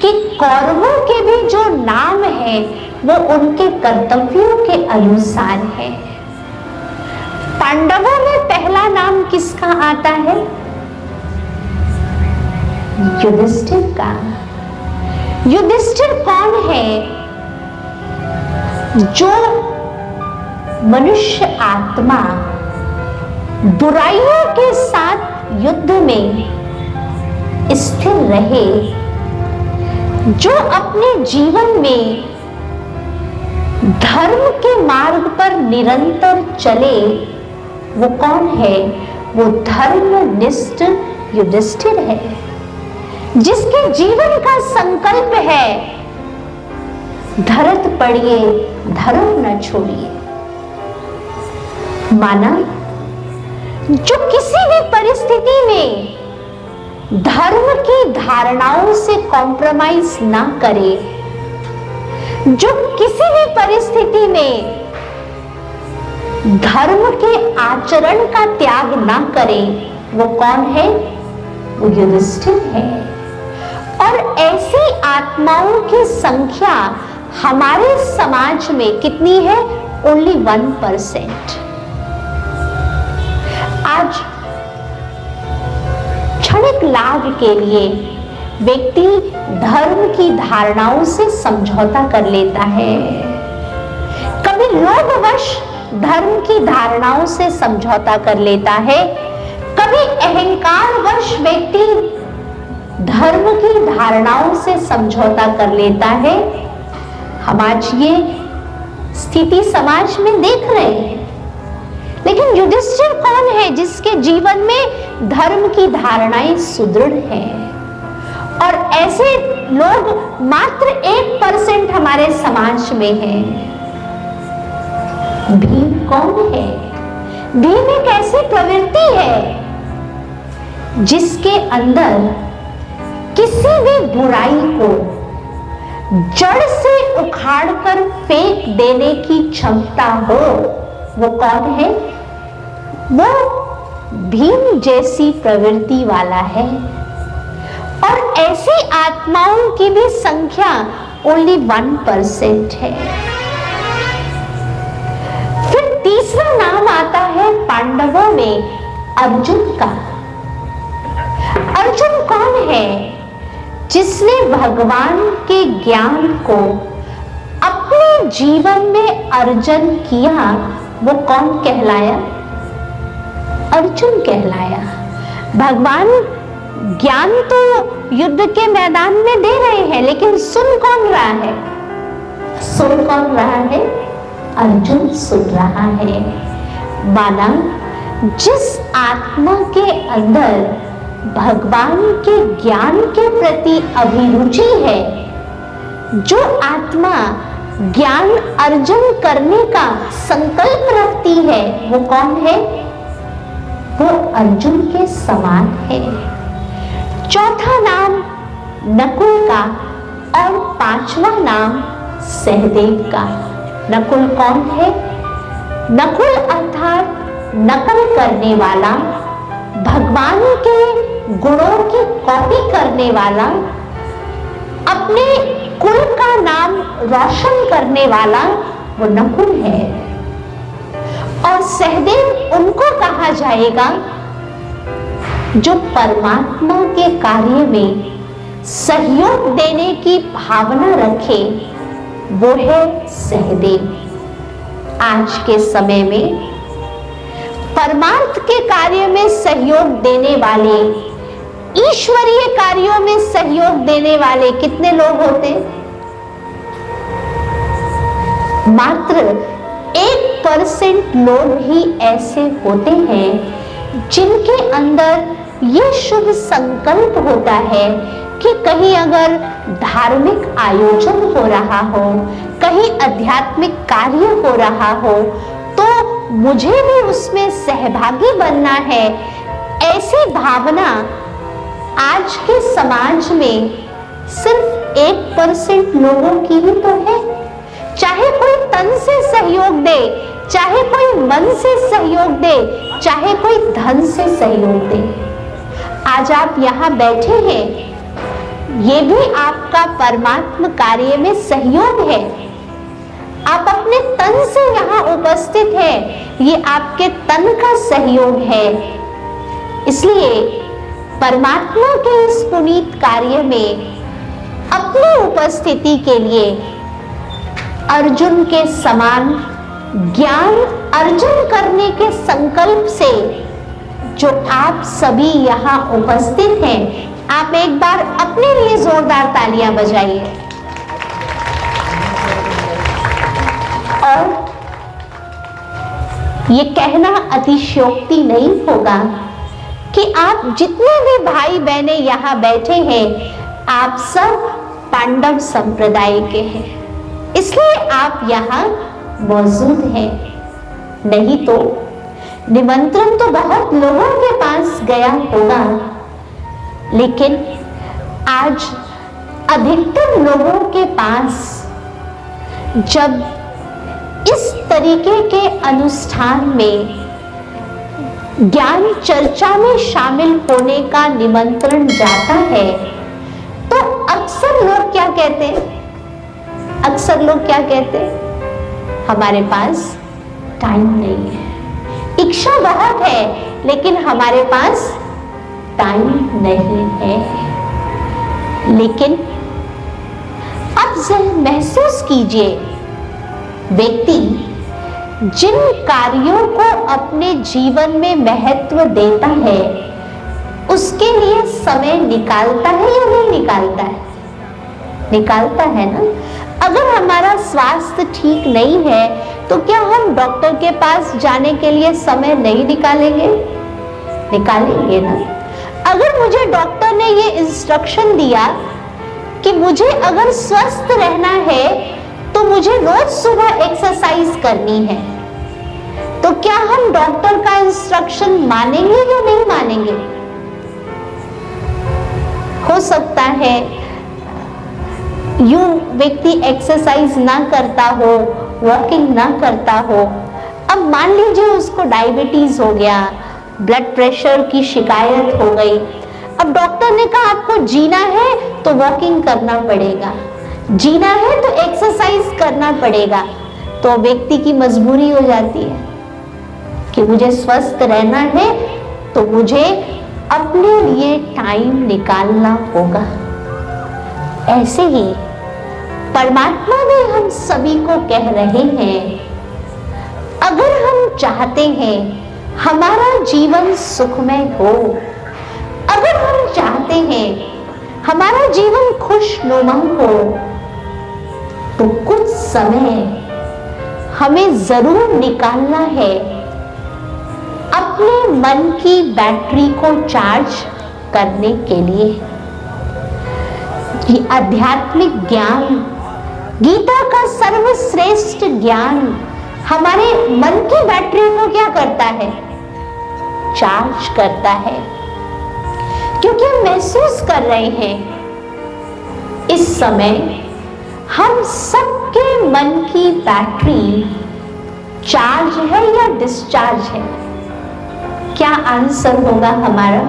Speaker 1: कि कौरवों के भी जो नाम है वो उनके कर्तव्यों के अनुसार है। पांडवों में पहला नाम किसका आता है? युधिष्ठिर का। युधिष्ठिर कौन है? जो मनुष्य आत्मा बुराइयों के साथ युद्ध में स्थिर रहे, जो अपने जीवन में धर्म के मार्ग पर निरंतर चले, वो कौन है? वो धर्मनिष्ठ युधिष्ठिर है, जिसके जीवन का संकल्प है धरत पड़िए धर्म न छोड़िए। माना, जो किसी भी परिस्थिति में धर्म की धारणाओं से कॉम्प्रोमाइज ना करे, जो किसी भी परिस्थिति में धर्म के आचरण का त्याग ना करे, वो कौन है? वो युधिष्ठिर है। और ऐसी आत्माओं की संख्या हमारे समाज में कितनी है? ओनली 1%। आज क्षणिक लाभ के लिए व्यक्ति धर्म की धारणाओं से समझौता कर लेता है। कभी लोभवश धर्म की धारणाओं से समझौता कर लेता है, कभी अहंकारवश व्यक्ति धर्म की धारणाओं से समझौता कर लेता है। हम आज ये स्थिति समाज में देख रहे हैं। लेकिन युधिष्ठिर कौन है? जिसके जीवन में धर्म की धारणाएं सुदृढ़ हैं। और ऐसे लोग मात्र 1% हमारे समाज में हैं। भीम कौन है? भीम एक ऐसी प्रवृत्ति है जिसके अंदर किसी भी बुराई को जड़ से उखाड़कर फेंक देने की क्षमता हो, वो कौन है? वो भीम जैसी प्रवृत्ति वाला है। और ऐसी आत्माओं की भी संख्या ओनली 1% है। फिर तीसरा नाम आता है पांडवों में अर्जुन का। अर्जुन कौन है? जिसने भगवान के ज्ञान को अपने जीवन में अर्जन किया, वो कौन कहलाया? अर्जुन कहलाया। भगवान ज्ञान तो युद्ध के मैदान में दे रहे हैं, लेकिन सुन कौन रहा है? सुन कौन रहा है? अर्जुन सुन रहा है। माना, जिस आत्मा के अंदर भगवान के ज्ञान के प्रति अभिरुचि है, जो आत्मा ज्ञान अर्जन करने का संकल्प रखती है, वो कौन है? वो अर्जुन के समान है। चौथा नाम नकुल का और पांचवा नाम सहदेव का। नकुल कौन है? नकुल अर्थात नकल करने वाला, भगवान के गुणों की कॉपी करने वाला, अपने कुल का नाम रोशन करने वाला, वो नकुल है। और सहदेव उनको कहा जाएगा जो परमात्मा के कार्य में सहयोग देने की भावना रखे, वो है सहदेव। आज के समय में परमार्थ के कार्य में सहयोग देने वाले, ईश्वरीय कार्यों में सहयोग देने वाले कितने लोग होते? मात्र 1% लोग ही ऐसे होते हैं जिनके अंदर ये शुभ संकल्प होता है कि कहीं अगर धार्मिक आयोजन हो रहा हो, कहीं आध्यात्मिक कार्य हो रहा हो, तो मुझे भी उसमें सहभागी बनना है। ऐसी भावना आज के समाज में सिर्फ 1% लोगों की ही तो है। चाहे कोई तन से सहयोग दे, चाहे कोई मन से सहयोग दे, चाहे कोई धन से सहयोग दे। आज आप यहाँ बैठे हैं, ये भी आपका परमात्म कार्य में सहयोग है। आप अपने तन से यहाँ उपस्थित हैं, ये आपके तन का सहयोग है। इसलिए परमात्मा के इस पुनीत कार्य में अपनी उपस्थिति के लिए अर्जुन के समान ज्ञान अर्जन करने के संकल्प से जो आप सभी यहाँ उपस्थित हैं, आप एक बार अपने लिए जोरदार तालियां बजाइए। और ये कहना अतिशयोक्ति नहीं होगा कि आप जितने भी भाई बहने यहां बैठे हैं, आप सब पांडव संप्रदाय के हैं, इसलिए आप यहां मौजूद हैं। नहीं तो निमंत्रण तो बहुत लोगों के पास गया होगा, लेकिन आज अधिकतर लोगों के पास जब इस तरीके के अनुष्ठान में ज्ञान चर्चा में शामिल होने का निमंत्रण जाता है, तो अक्सर लोग क्या कहते हैं? अक्सर लोग क्या कहते हैं? हमारे पास टाइम नहीं है। इच्छा बहुत है, लेकिन हमारे पास टाइम नहीं है। लेकिन अब जरा महसूस कीजिए, व्यक्ति जिन कार्यों को अपने जीवन में महत्व देता है, उसके लिए समय निकालता है या नहीं निकालता है? निकालता है ना। अगर हमारा स्वास्थ्य ठीक नहीं है, तो क्या हम डॉक्टर के पास जाने के लिए समय नहीं निकालेंगे? निकालेंगे ना। अगर मुझे डॉक्टर ने ये इंस्ट्रक्शन दिया कि मुझे अगर स्वस्थ रहना है तो मुझे रोज सुबह एक्सरसाइज करनी है, तो क्या हम डॉक्टर का इंस्ट्रक्शन मानेंगे या नहीं मानेंगे? हो सकता है यूं व्यक्ति एक्सरसाइज ना करता हो, वॉकिंग ना करता हो। अब मान लीजिए उसको डायबिटीज हो गया, ब्लड प्रेशर की शिकायत हो गई। अब डॉक्टर ने कहा आपको जीना है तो वॉकिंग करना पड़ेगा, जीना है तो एक्सरसाइज करना पड़ेगा। तो व्यक्ति की मजबूरी हो जाती है कि मुझे स्वस्थ रहना है तो मुझे अपने लिए टाइम निकालना होगा। ऐसे ही परमात्मा भी हम सभी को कह रहे हैं, अगर हम चाहते हैं हमारा जीवन सुखमय हो, अगर हम चाहते हैं हमारा जीवन खुशनुमा हो, तो कुछ समय हमें जरूर निकालना है अपने मन की बैटरी को चार्ज करने के लिए। ये आध्यात्मिक ज्ञान, गीता का सर्वश्रेष्ठ ज्ञान हमारे मन की बैटरी को क्या करता है? चार्ज करता है। क्योंकि हम महसूस कर रहे हैं इस समय हम सबके मन की बैटरी चार्ज है या डिस्चार्ज है? क्या आंसर होगा हमारा?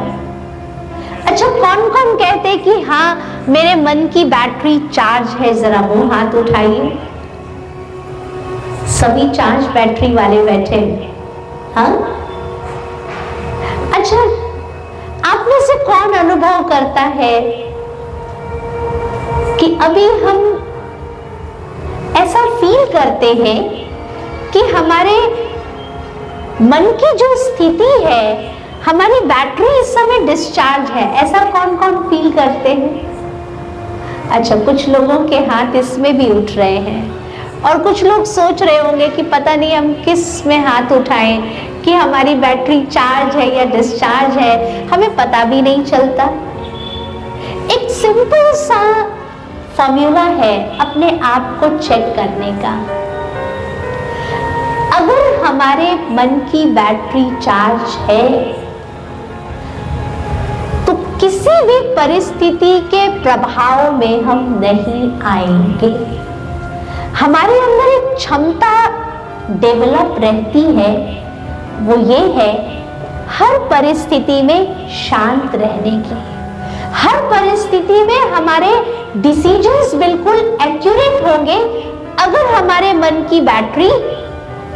Speaker 1: अच्छा, कौन कौन कहते हैं कि हाँ मेरे मन की बैटरी चार्ज है? जरा वो हाथ उठाइए। सभी चार्ज बैटरी वाले बैठे हैं। हाँ, अच्छा, आप में से कौन अनुभव करता है कि अभी हम ऐसा फील करते हैं कि हमारे मन की जो स्थिति है, हमारी बैटरी इस समय डिस्चार्ज है? ऐसा कौन कौन फील करते हैं? अच्छा, कुछ लोगों के हाथ इसमें भी उठ रहे हैं और कुछ लोग सोच रहे होंगे कि पता नहीं हम किस में हाथ उठाएं कि हमारी बैटरी चार्ज है या डिस्चार्ज है, हमें पता भी नहीं चलता। एक सिंपल सा फॉर्मूला है अपने आप को चेक करने का। अगर हमारे मन की बैटरी चार्ज है तो किसी भी परिस्थिति के प्रभाव में हम नहीं आएंगे। हमारे अंदर एक क्षमता डेवलप रहती है, वो ये है हर परिस्थिति में शांत रहने की। हर परिस्थिति में हमारे डिसीजंस बिल्कुल एक्यूरेट होंगे अगर हमारे मन की बैटरी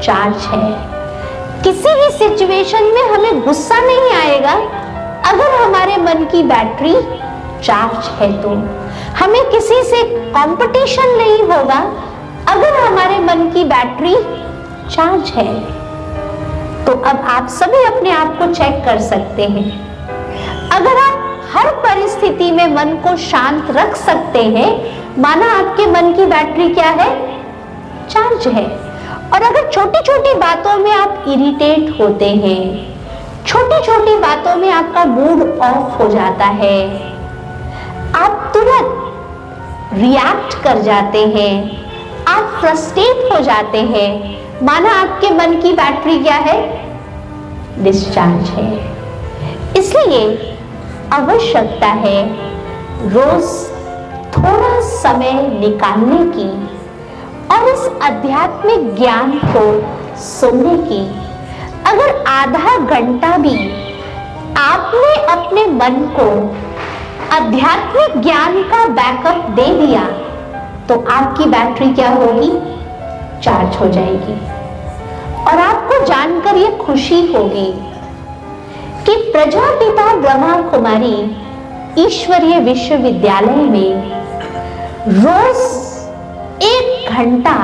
Speaker 1: चार्ज है। किसी भी सिचुएशन में हमें गुस्सा नहीं आएगा अगर हमारे मन की बैटरी चार्ज है। तो हमें किसी से कंपटीशन नहीं होगा अगर हमारे मन की बैटरी चार्ज है। तो अब आप सभी अपने आप को चेक कर सकते हैं। अगर आप हर परिस्थिति में मन को शांत रख सकते हैं, माना आपके मन की बैटरी क्या है, चार्ज है। और अगर छोटी छोटी बातों में आप इरिटेट होते हैं, छोटी छोटी बातों में आपका मूड ऑफ हो जाता है, आप तुरंत रिएक्ट कर जाते हैं, आप फ्रस्ट्रेट हो जाते हैं, माना आपके मन की बैटरी क्या है, डिस्चार्ज है। इसलिए आवश्यकता है रोज थोड़ा समय निकालने की और इस आध्यात्मिक ज्ञान को सुनने की। अगर आधा घंटा भी आपने अपने मन को आध्यात्मिक ज्ञान का बैकअप दे दिया तो आपकी बैटरी क्या होगी, चार्ज हो जाएगी। और आपको जानकर ये खुशी होगी कि प्रजापिता ब्रह्मा कुमारी ईश्वरीय विश्वविद्यालय में रोज 1 घंटा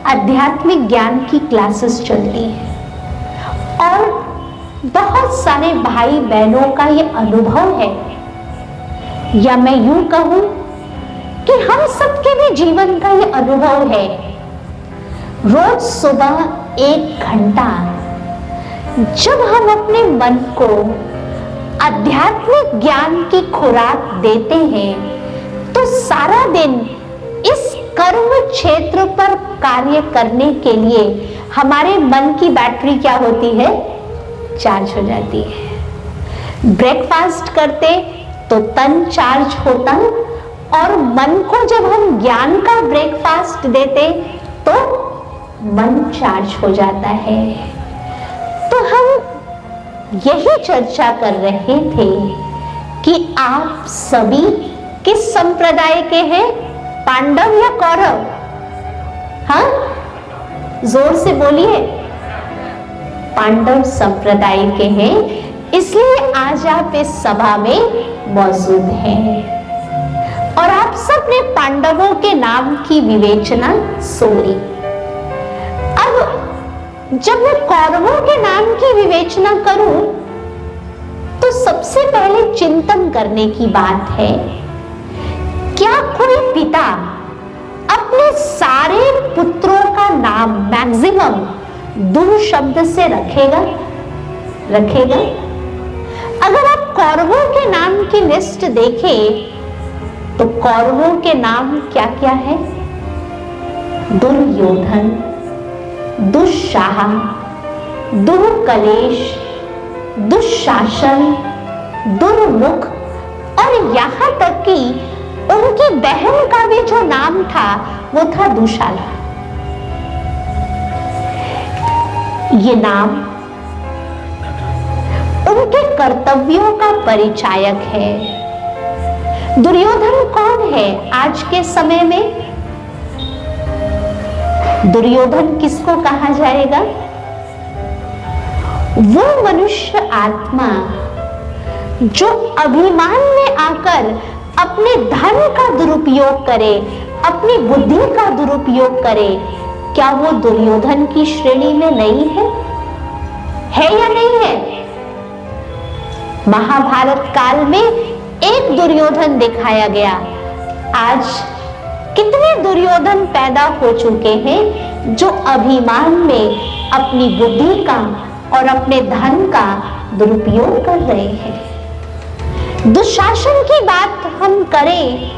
Speaker 1: आध्यात्मिक ज्ञान की क्लासेस चलती है। और बहुत सारे भाई बहनों का ये अनुभव है, या मैं यूं कहूं कि हम सबके भी जीवन का ये अनुभव है। रोज सुबह 1 घंटा जब हम अपने मन को आध्यात्मिक ज्ञान की खुराक देते हैं तो सारा दिन इस कर्म क्षेत्र पर कार्य करने के लिए हमारे मन की बैटरी क्या होती है, चार्ज हो जाती है। ब्रेकफास्ट करते तो तन चार्ज होता, और मन को जब हम ज्ञान का ब्रेकफास्ट देते तो मन चार्ज हो जाता है। तो हम यही चर्चा कर रहे थे कि आप सभी किस संप्रदाय के हैं, पांडव या कौरव? हाँ, जोर से बोलिए। पांडव संप्रदाय के हैं, इसलिए आज आप इस सभा में मौजूद हैं। और आप सब ने पांडवों के नाम की विवेचना सुनी। अब जब मैं कौरवों के नाम की विवेचना करूं तो सबसे पहले चिंतन करने की बात है, क्या कोई पिता अपने सारे पुत्रों का नाम मैक्सिमम 2 शब्द से रखेगा? अगर आप कौरवों के नाम की लिस्ट देखें तो कौरवों के नाम क्या क्या है? दुर्योधन, दुस्साह, दुर्कलेश, दुशासन, दुर्मुख, और यहां तक कि उनकी बहन का भी जो नाम था वो था दुशाला। ये नाम उनके कर्तव्यों का परिचायक है। दुर्योधन कौन है आज के समय में? दुर्योधन किसको कहा जाएगा? वो मनुष्य आत्मा जो अभिमान में आकर अपने धन का दुरुपयोग करे, अपनी बुद्धि का दुरुपयोग करे, क्या वो दुर्योधन की श्रेणी में नहीं है? है या नहीं है? महाभारत काल में एक दुर्योधन दिखाया गया। आज कितने दुर्योधन पैदा हो चुके हैं जो अभिमान में अपनी बुद्धि का और अपने धन का दुरुपयोग कर रहे हैं। दुशासन की बात हम करें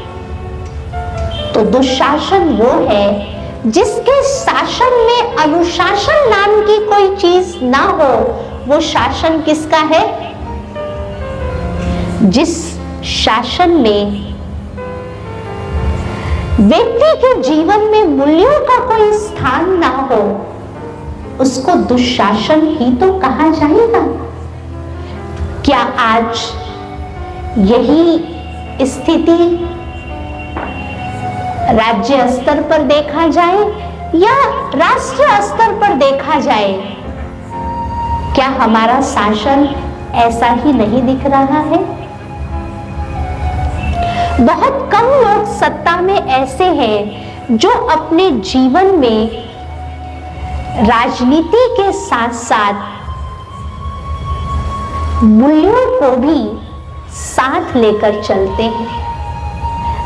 Speaker 1: तो दुशासन वो है जिसके शासन में अनुशासन नाम की कोई चीज ना हो। वो शासन किसका है? जिस शासन में व्यक्ति के जीवन में मूल्यों का कोई स्थान ना हो उसको दुशासन ही तो कहा जाएगा। क्या आज यही स्थिति राज्य स्तर पर देखा जाए या राष्ट्र स्तर पर देखा जाए, क्या हमारा शासन ऐसा ही नहीं दिख रहा है? बहुत कम लोग सत्ता में ऐसे हैं जो अपने जीवन में राजनीति के साथ साथ मूल्यों को भी साथ लेकर चलते हैं।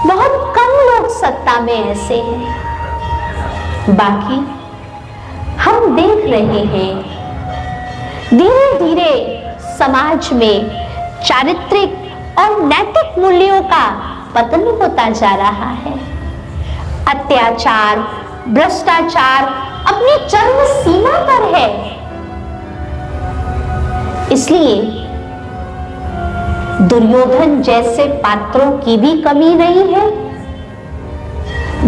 Speaker 1: बहुत कम लोग सत्ता में ऐसे हैं। बाकी हम देख रहे हैं धीरे धीरे समाज में चारित्रिक और नैतिक मूल्यों का पतन होता जा रहा है। अत्याचार, भ्रष्टाचार अपनी चरम सीमा पर है। इसलिए दुर्योधन जैसे पात्रों की भी कमी नहीं है।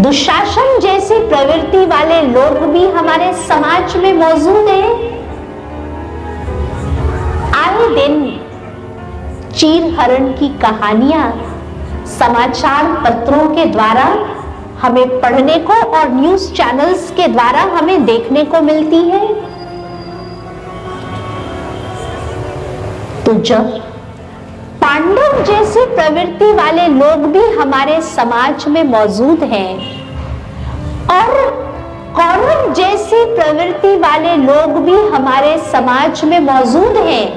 Speaker 1: दुशासन जैसी प्रवृत्ति वाले लोग भी हमारे समाज में मौजूद हैं। आए दिन चीरहरण की कहानियां समाचार पत्रों के द्वारा हमें पढ़ने को और न्यूज चैनल्स के द्वारा हमें देखने को मिलती है। तो जब पांडव जैसी प्रवृत्ति वाले लोग भी हमारे समाज में मौजूद हैं और कौरव जैसी प्रवृत्ति वाले लोग भी हमारे समाज में मौजूद हैं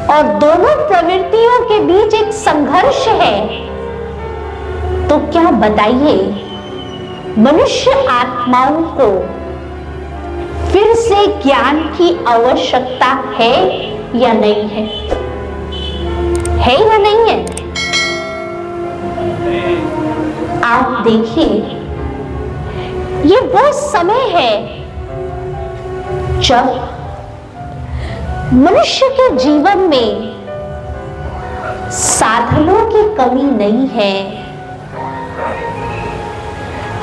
Speaker 1: और दोनों प्रवृत्तियों के बीच एक संघर्ष है, तो क्या बताइए मनुष्य आत्माओं को फिर से ज्ञान की आवश्यकता है या नहीं है? है या नहीं है? आप देखिए, ये वो समय है जब मनुष्य के जीवन में साधनों की कमी नहीं है।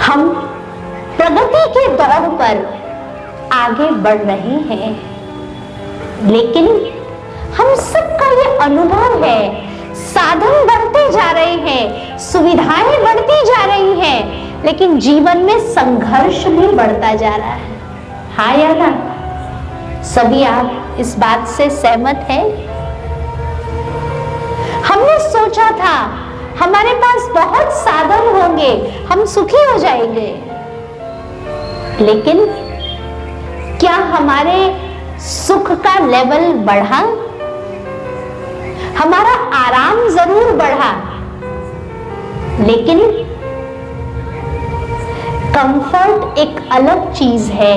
Speaker 1: हम प्रगति के दौर पर आगे बढ़ रहे हैं, लेकिन हम सबका ये अनुभव है, साधन बढ़ते जा रहे हैं, सुविधाएं बढ़ती जा रही हैं, लेकिन जीवन में संघर्ष भी बढ़ता जा रहा है। हाँ या ना? सभी आप इस बात से सहमत हैं? हमने सोचा था हमारे पास बहुत साधन होंगे, हम सुखी हो जाएंगे, लेकिन क्या हमारे सुख का लेवल बढ़ा? हमारा आराम जरूर बढ़ा, लेकिन कंफर्ट एक अलग चीज है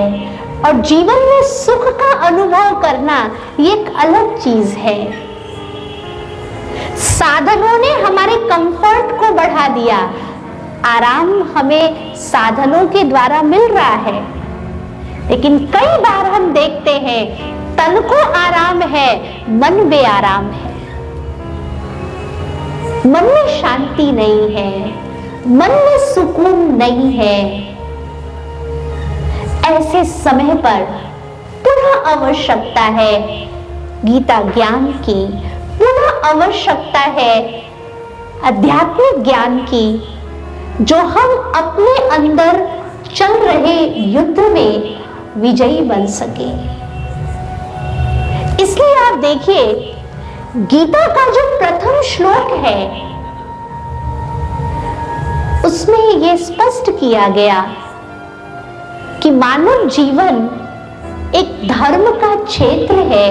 Speaker 1: और जीवन में सुख का अनुभव करना ये एक अलग चीज है। साधनों ने हमारे कंफर्ट को बढ़ा दिया, आराम हमें साधनों के द्वारा मिल रहा है, लेकिन कई बार हम देखते हैं तन को आराम है, मन बेआराम है, मन में शांति नहीं है, मन में सुकून नहीं है। ऐसे समय पर पुनः आवश्यकता है गीता ज्ञान की, पुनः आवश्यकता है आध्यात्मिक ज्ञान की, जो हम अपने अंदर चल रहे युद्ध में विजयी बन सके। इसलिए आप देखिए, गीता का जो प्रथम श्लोक है उसमें यह स्पष्ट किया गया कि मानव जीवन एक धर्म का क्षेत्र है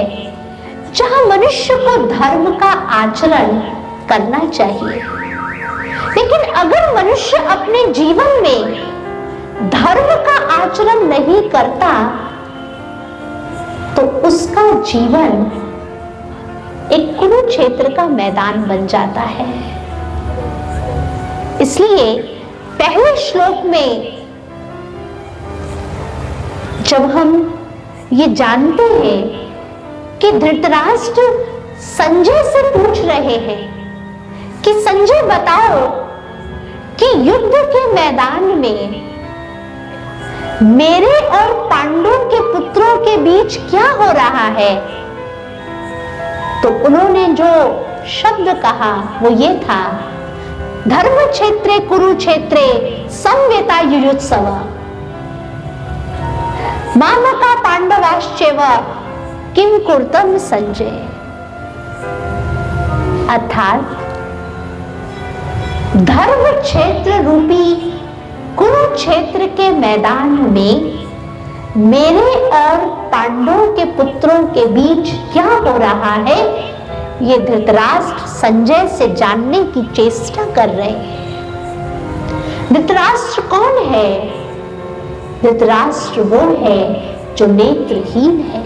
Speaker 1: जहां मनुष्य को धर्म का आचरण करना चाहिए। लेकिन अगर मनुष्य अपने जीवन में धर्म का आचरण नहीं करता तो उसका जीवन एक कुरुक्षेत्र का मैदान बन जाता है। इसलिए पहले श्लोक में जब हम ये जानते हैं कि धृतराष्ट्र संजय से पूछ रहे हैं कि संजय बताओ कि युद्ध के मैदान में मेरे और पांडवों के पुत्रों के बीच क्या हो रहा है, तो उन्होंने जो शब्द कहा वो ये था, धर्म क्षेत्रे कुरुक्षेत्रे संवेता युयुत्सव मामका पांडवाश्चैव किम कुर्तम संजय। अर्थात धर्म क्षेत्र रूपी कुरुक्षेत्र के मैदान में मेरे और पांडवों के पुत्रों के बीच क्या हो रहा है, ये धृतराष्ट्र संजय से जानने की चेष्टा कर रहे हैं। धृतराष्ट्र कौन है? धृतराष्ट्र वो है जो नेत्रहीन है।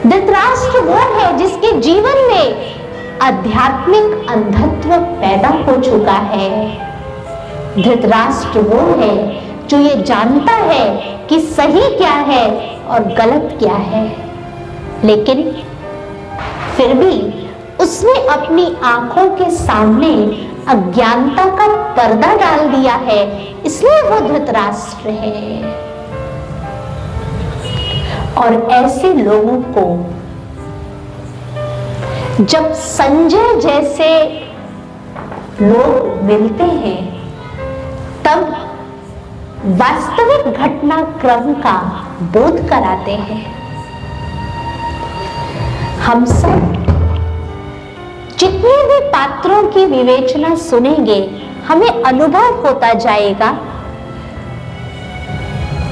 Speaker 1: धृतराष्ट्र वो है जिसके जीवन में आध्यात्मिक अंधत्व पैदा हो चुका है। धृतराष्ट्र वो है जो ये जानता है कि सही क्या है और गलत क्या है, लेकिन फिर भी उसने अपनी आंखों के सामने अज्ञानता का पर्दा डाल दिया है, इसलिए वो धृतराष्ट्र है। और ऐसे लोगों को जब संजय जैसे लोग मिलते हैं तब वास्तविक घटनाक्रम का बोध कराते हैं। हम सब जितने भी पात्रों की विवेचना सुनेंगे, हमें अनुभव होता जाएगा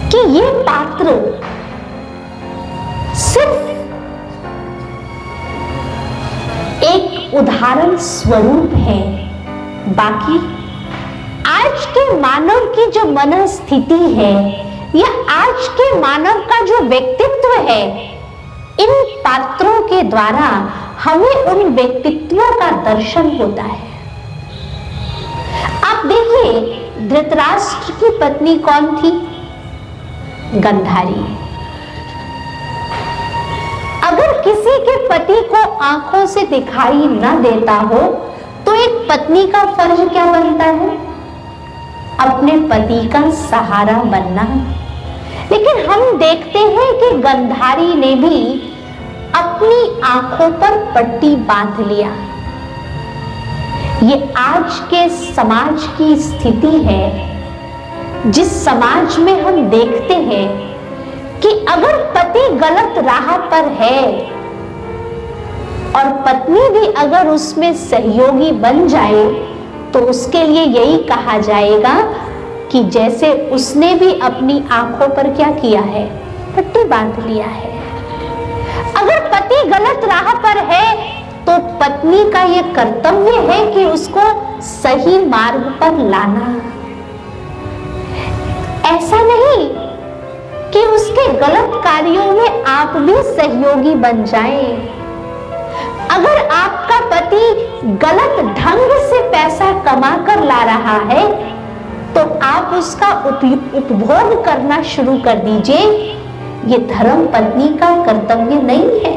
Speaker 1: कि ये पात्र सिर्फ एक उदाहरण स्वरूप है। बाकी आज के मानव की जो मनस्थिति है या आज के मानव का जो व्यक्तित्व है, इन पात्रों के द्वारा हमें उन व्यक्तित्वों का दर्शन होता है। आप देखिए, धृतराष्ट्र की पत्नी कौन थी? गंधारी। अगर किसी के पति को आंखों से दिखाई न देता हो तो एक पत्नी का फर्ज क्या बनता है? अपने पति का सहारा बनना। लेकिन हम देखते हैं कि गंधारी ने भी अपनी आंखों पर पट्टी बांध लिया। ये आज के समाज की स्थिति है, जिस समाज में हम देखते हैं कि अगर पति गलत राह पर है और पत्नी भी अगर उसमें सहयोगी बन जाए तो उसके लिए यही कहा जाएगा कि जैसे उसने भी अपनी आंखों पर क्या किया है? पट्टी बांध लिया है। अगर पति गलत राह पर है तो पत्नी का यह कर्तव्य है कि उसको सही मार्ग पर लाना। ऐसा नहीं कि उसके गलत कार्यों में आप भी सहयोगी बन जाएं। अगर आपका पति गलत ढंग से पैसा कमा कर ला रहा है तो आप उसका उपभोग करना शुरू कर दीजिए। ये धर्म पत्नी का कर्तव्य नहीं है।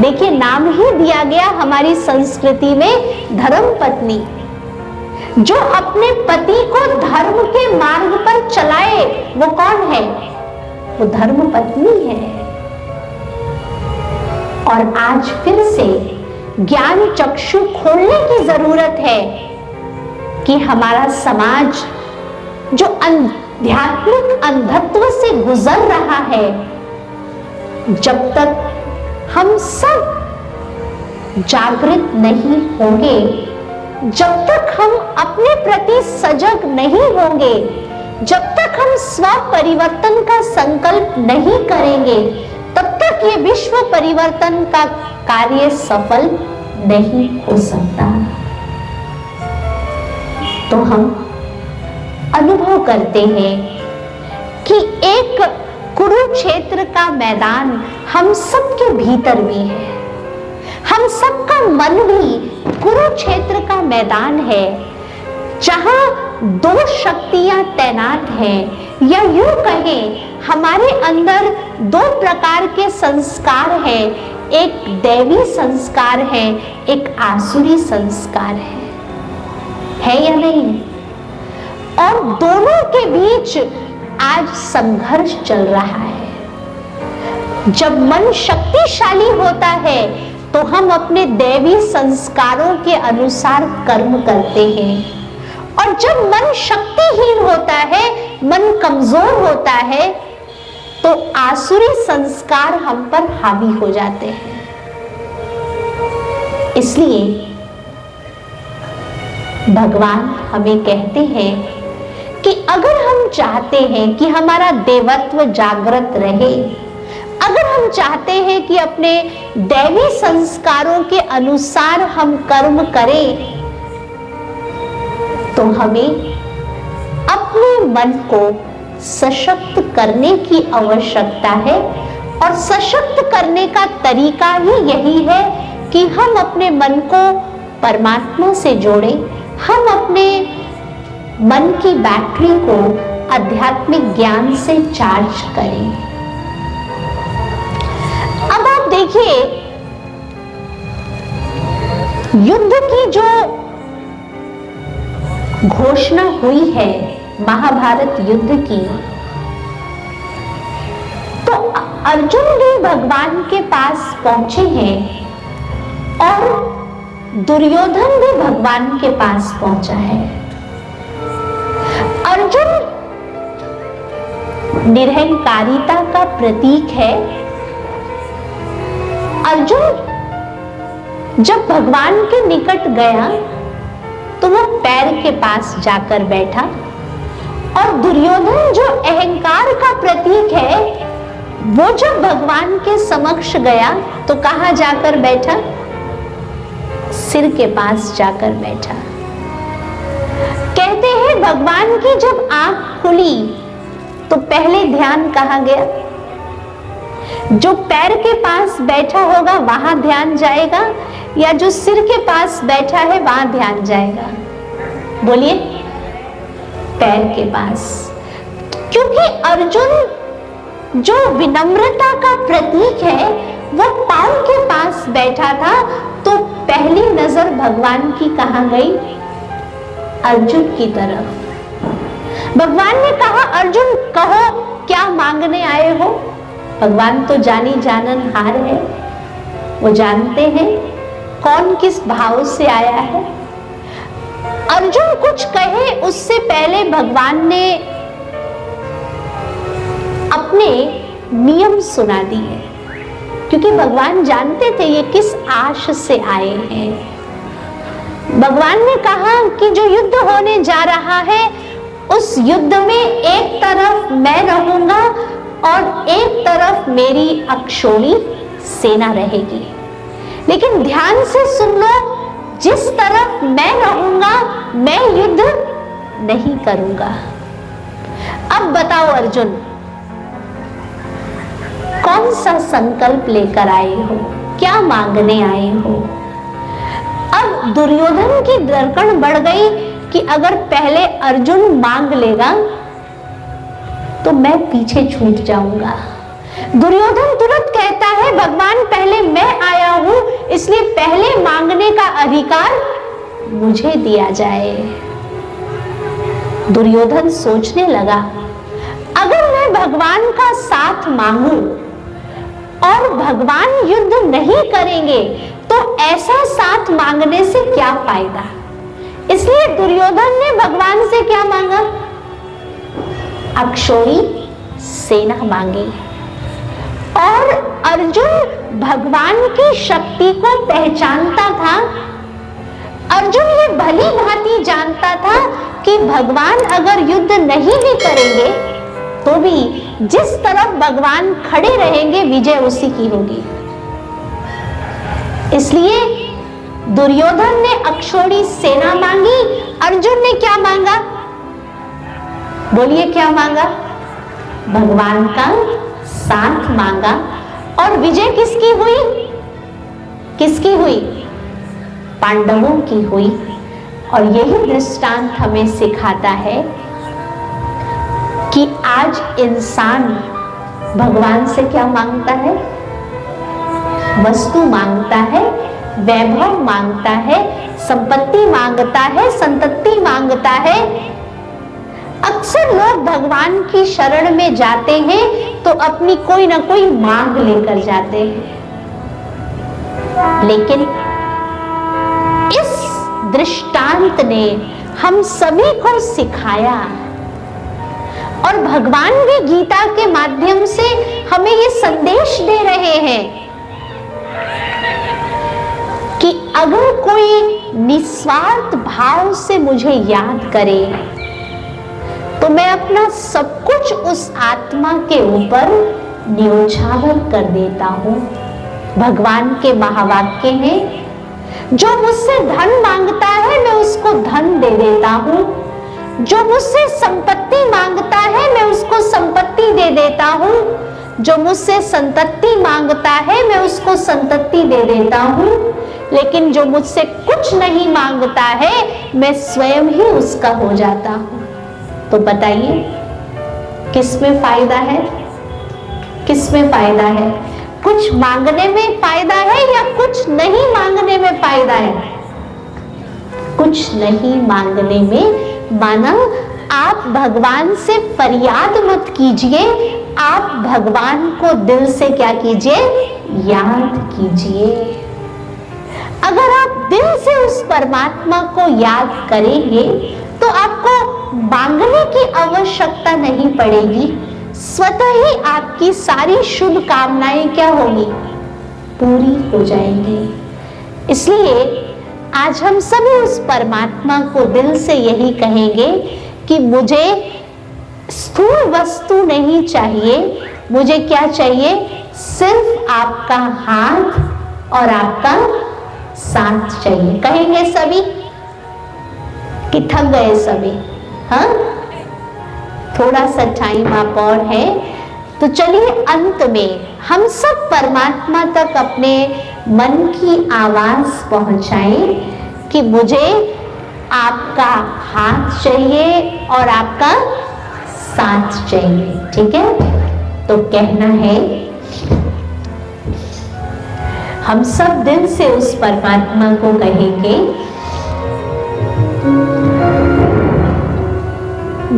Speaker 1: देखिए, नाम ही दिया गया हमारी संस्कृति में धर्म पत्नी। जो अपने पति को धर्म के मार्ग पर चलाए वो कौन है? वो धर्म पत्नी है। और आज फिर से ज्ञान चक्षु खोलने की जरूरत है कि हमारा समाज जो आध्यात्मिक अंधत्व से गुजर रहा है, जब तक हम सब जागृत नहीं होंगे, जब तक हम अपने प्रति सजग नहीं होंगे, जब तक हम स्व परिवर्तन का संकल्प नहीं करेंगे, तब तक ये विश्व परिवर्तन का कार्य सफल नहीं हो सकता। तो हम अनुभव करते हैं कि एक कुरुक्षेत्र का मैदान हम सबके भीतर भी है। हम सबका मन भी कुरुक्षेत्र का मैदान है, जहां दो शक्तियां तैनात हैं, या यूं कहें हमारे अंदर दो प्रकार के संस्कार हैं। एक दैवी संस्कार है, एक आसुरी संस्कार है या नहीं? और दोनों के बीच आज संघर्ष चल रहा है। जब मन शक्तिशाली होता है तो हम अपने दैवी संस्कारों के अनुसार कर्म करते हैं, और जब मन शक्तिहीन होता है, मन कमजोर होता है, तो आसुरी संस्कार हम पर हावी हो जाते हैं। इसलिए भगवान हमें कहते हैं कि अगर हम चाहते हैं कि हमारा देवत्व जागृत रहे, अगर हम चाहते हैं कि अपने दैवी संस्कारों के अनुसार हम कर्म करें, तो हमें अपने मन को सशक्त करने की आवश्यकता है। और सशक्त करने का तरीका ही यही है कि हम अपने मन को परमात्मा से जोड़ें, हम अपने मन की बैटरी को आध्यात्मिक ज्ञान से चार्ज करें। अब आप देखिए, युद्ध की जो घोषणा हुई है महाभारत युद्ध की, तो अर्जुन भी भगवान के पास पहुंचे हैं और दुर्योधन भी भगवान के पास पहुंचा है। अर्जुन निरहंकारिता का प्रतीक है। अर्जुन जब भगवान के निकट गया तो वो पैर के पास जाकर बैठा, और दुर्योधन जो अहंकार का प्रतीक है, वो जब भगवान के समक्ष गया तो कहां जाकर बैठा? सिर के पास जाकर बैठा। कहते हैं भगवान की जब आंख खुली तो पहले ध्यान कहां गया? जो पैर के पास बैठा होगा वहां ध्यान जाएगा, या जो सिर के पास बैठा है वहां ध्यान जाएगा? बोलिए, पैर के पास। क्योंकि अर्जुन जो विनम्रता का प्रतीक है वो पांव के पास बैठा था, तो पहली नजर भगवान की कहां गई? अर्जुन की तरफ। भगवान ने कहा, अर्जुन कहो क्या मांगने आए हो? भगवान तो जानी जाननहार है, वो जानते हैं कौन किस भाव से आया है। अर्जुन कुछ कहे उससे पहले भगवान ने अपने नियम सुना दिए, क्योंकि भगवान जानते थे ये किस आश से आए हैं। भगवान ने कहा कि जो युद्ध होने जा रहा है उस युद्ध में एक तरफ मैं रहूंगा और एक तरफ मेरी अक्षौणी सेना रहेगी। लेकिन ध्यान से सुन लो, जिस तरफ मैं रहूंगा मैं युद्ध नहीं करूंगा। अब बताओ अर्जुन, कौन सा संकल्प लेकर आए हो? क्या मांगने आए हो? अब दुर्योधन की धड़कन बढ़ गई कि अगर पहले अर्जुन मांग लेगा तो मैं पीछे छूट जाऊंगा। दुर्योधन तुरंत कहता है, भगवान पहले मैं आया हूं, इसलिए पहले मांगने का अधिकार मुझे दिया जाए। दुर्योधन सोचने लगा, अगर मैं भगवान का साथ मांगू और भगवान युद्ध नहीं करेंगे तो ऐसा साथ मांगने से क्या फायदा? इसलिए दुर्योधन ने भगवान से क्या मांगा? अक्षौणी सेना मांगी। और अर्जुन भगवान की शक्ति को पहचानता था। अर्जुन ये भली भांति जानता था कि भगवान अगर युद्ध नहीं भी करेंगे तो भी जिस तरफ भगवान खड़े रहेंगे विजय उसी की होगी। इसलिए दुर्योधन ने अक्षौणी सेना मांगी, अर्जुन ने क्या मांगा? बोलिए क्या मांगा? भगवान का साथ मांगा। और विजय किसकी हुई? किसकी हुई? पांडवों की हुई। और यही दृष्टांत हमें सिखाता है कि आज इंसान भगवान से क्या मांगता है? वस्तु मांगता है, वैभव मांगता है, संपत्ति मांगता है, संतति मांगता है। अक्सर लोग भगवान की शरण में जाते हैं तो अपनी कोई ना कोई मांग लेकर जाते हैं, लेकिन इस दृष्टांत ने हम सभी को सिखाया, और भगवान भी गीता के माध्यम से हमें ये संदेश दे रहे हैं कि अगर कोई निस्वार्थ भाव से मुझे याद करे तो मैं अपना सब कुछ उस आत्मा के ऊपर न्योछावर कर देता हूं। भगवान के महावाक्य हैं, जो मुझसे धन मांगता है मैं उसको धन दे देता हूं, जो मुझसे संपत्ति मांगता है मैं उसको संपत्ति दे देता हूं, जो मुझसे संतति मांगता है मैं उसको संतति दे देता हूं, लेकिन जो मुझसे कुछ नहीं मांगता है मैं स्वयं ही उसका हो जाता हूं। तो बताइए किसमें फायदा है? किसमें फायदा है? कुछ मांगने में फायदा है या कुछ नहीं मांगने में फायदा है? कुछ नहीं मांगने में। माना आप भगवान से फरियाद मत कीजिए, आप भगवान को दिल से क्या कीजिए? याद कीजिए। अगर आप दिल से उस परमात्मा को याद करेंगे तो आपको मांगने की आवश्यकता नहीं पड़ेगी, स्वतः ही आपकी सारी शुभ कामनाएं क्या होगी? पूरी हो जाएंगी। इसलिए आज हम सभी उस परमात्मा को दिल से यही कहेंगे कि मुझे स्थूल वस्तु नहीं चाहिए, मुझे क्या चाहिए? सिर्फ आपका हाथ और आपका साथ चाहिए। कहेंगे सभी कि थक गए सभी? हाँ, थोड़ा सा टाइम आप और है तो चलिए अंत में हम सब परमात्मा तक अपने मन की आवाज पहुंचाएं कि मुझे आपका हाथ चाहिए और आपका साथ चाहिए। ठीक है, तो कहना है, हम सब दिल से उस परमात्मा को कहेंगे,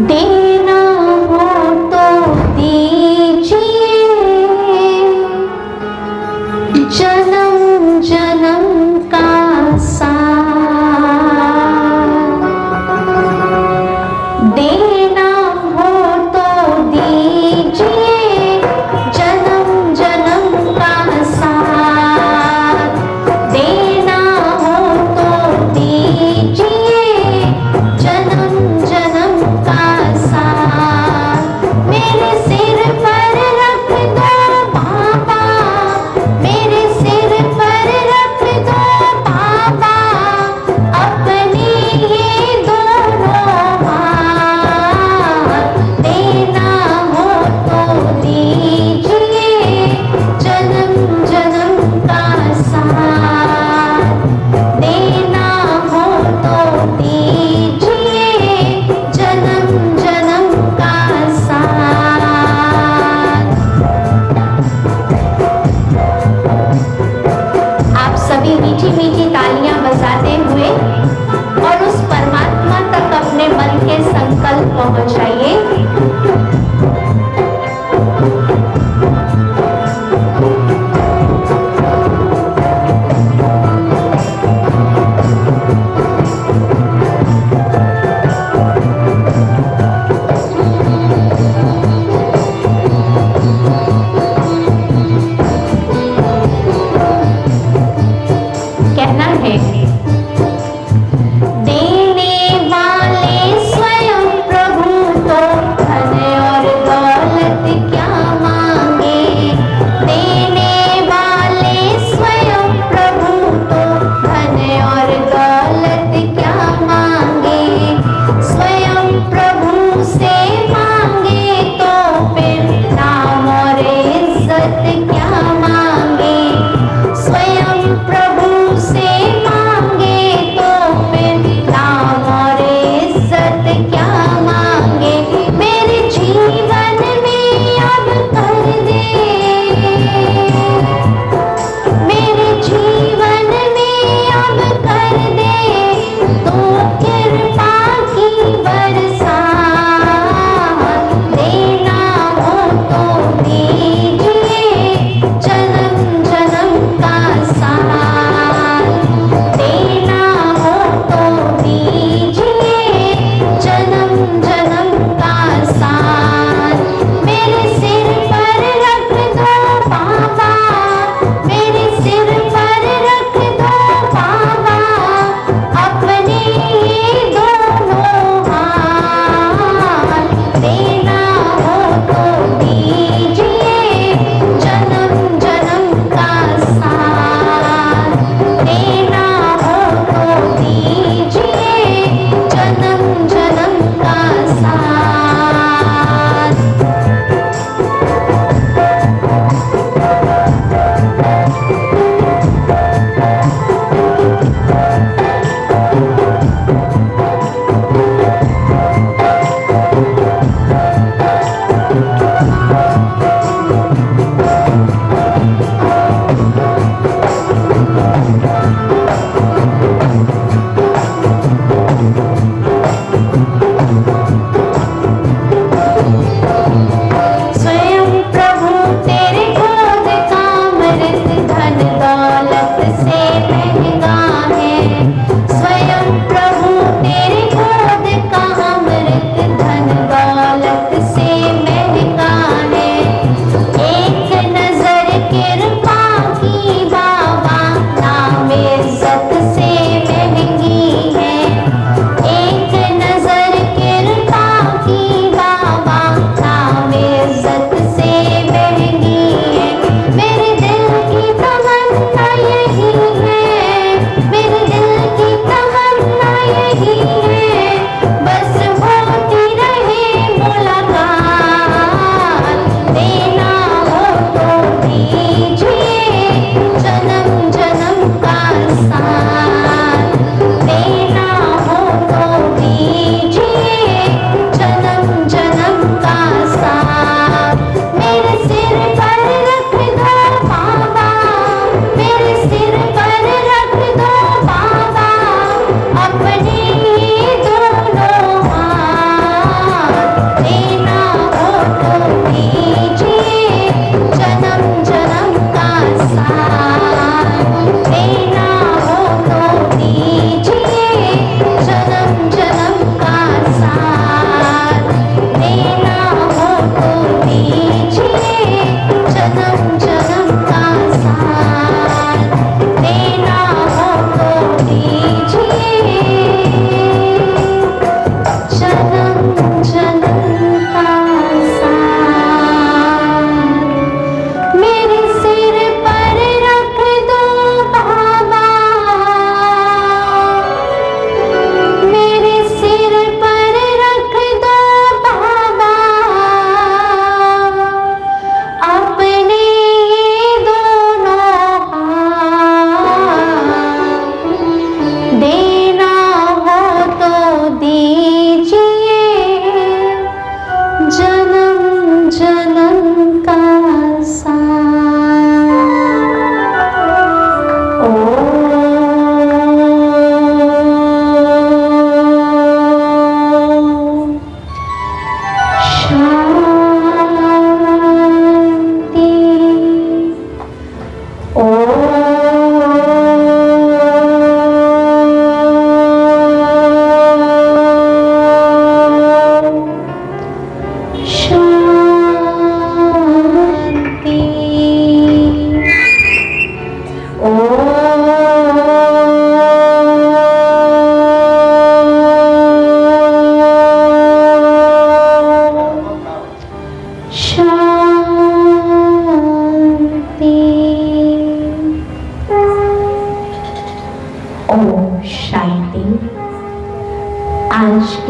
Speaker 1: देना हो तो दीजिए, जन्म जन्म का साथ। देना हो तो दीजिए, जन्म जन्म का साथ। देना हो तो दीजिए, जन्म जन्म का साथ। मेरे सिर पर रख दो बाबा, मेरे सिर पर रख दो बाबा, अपने ये दोनों हाथ। देना हो तो दीजिए, जन्म जन्म का साथ। देना हो तो दीजिए, जन्म जन्म का साथ। आप सभी मीठी मीठी तालियां बजाते हुए और उस परमात्मा तक अपने मन के संकल्प पहुंचाइए। कहना है, देने वाले स्वयं प्रभु तो धन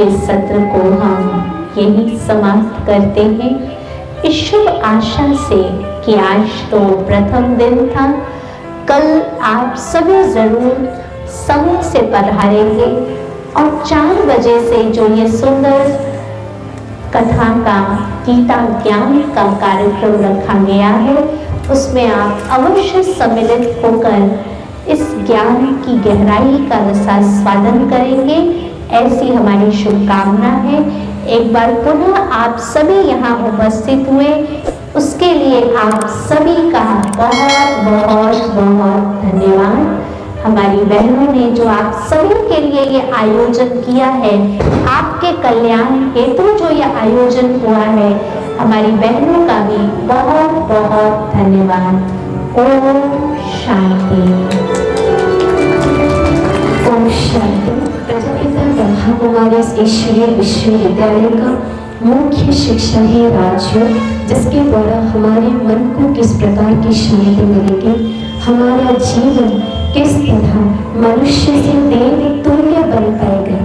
Speaker 1: के सत्र को हम यही समाप्त करते हैं इस शुभ आशा से कि आज तो प्रथम दिन था, कल आप सभी जरूर समय से पधारेंगे और 4 बजे से जो ये सुंदर कथा का गीता ज्ञान का कार्यक्रम रखा गया है उसमें आप अवश्य सम्मिलित होकर इस ज्ञान की गहराई का रसास्वादन करेंगे, ऐसी हमारी शुभकामना है। एक बार पुनः आप सभी यहाँ उपस्थित हुए उसके लिए आप सभी का बहुत बहुत बहुत धन्यवाद। हमारी बहनों ने जो आप सभी के लिए ये आयोजन किया है, आपके कल्याण हेतु जो ये आयोजन हुआ है, हमारी बहनों का भी बहुत बहुत धन्यवाद। ओम शांति।
Speaker 5: ओम शांति। प्रजापिता ब्रह्मा कुमारी ईश्वरीय विश्वविद्यालय का मुख्य शिक्षा है राजयोग, जिसके द्वारा हमारे मन को किस प्रकार की शांति मिलेगी, हमारा जीवन किस तरह मनुष्य से देव तुल्य बन पाएगा,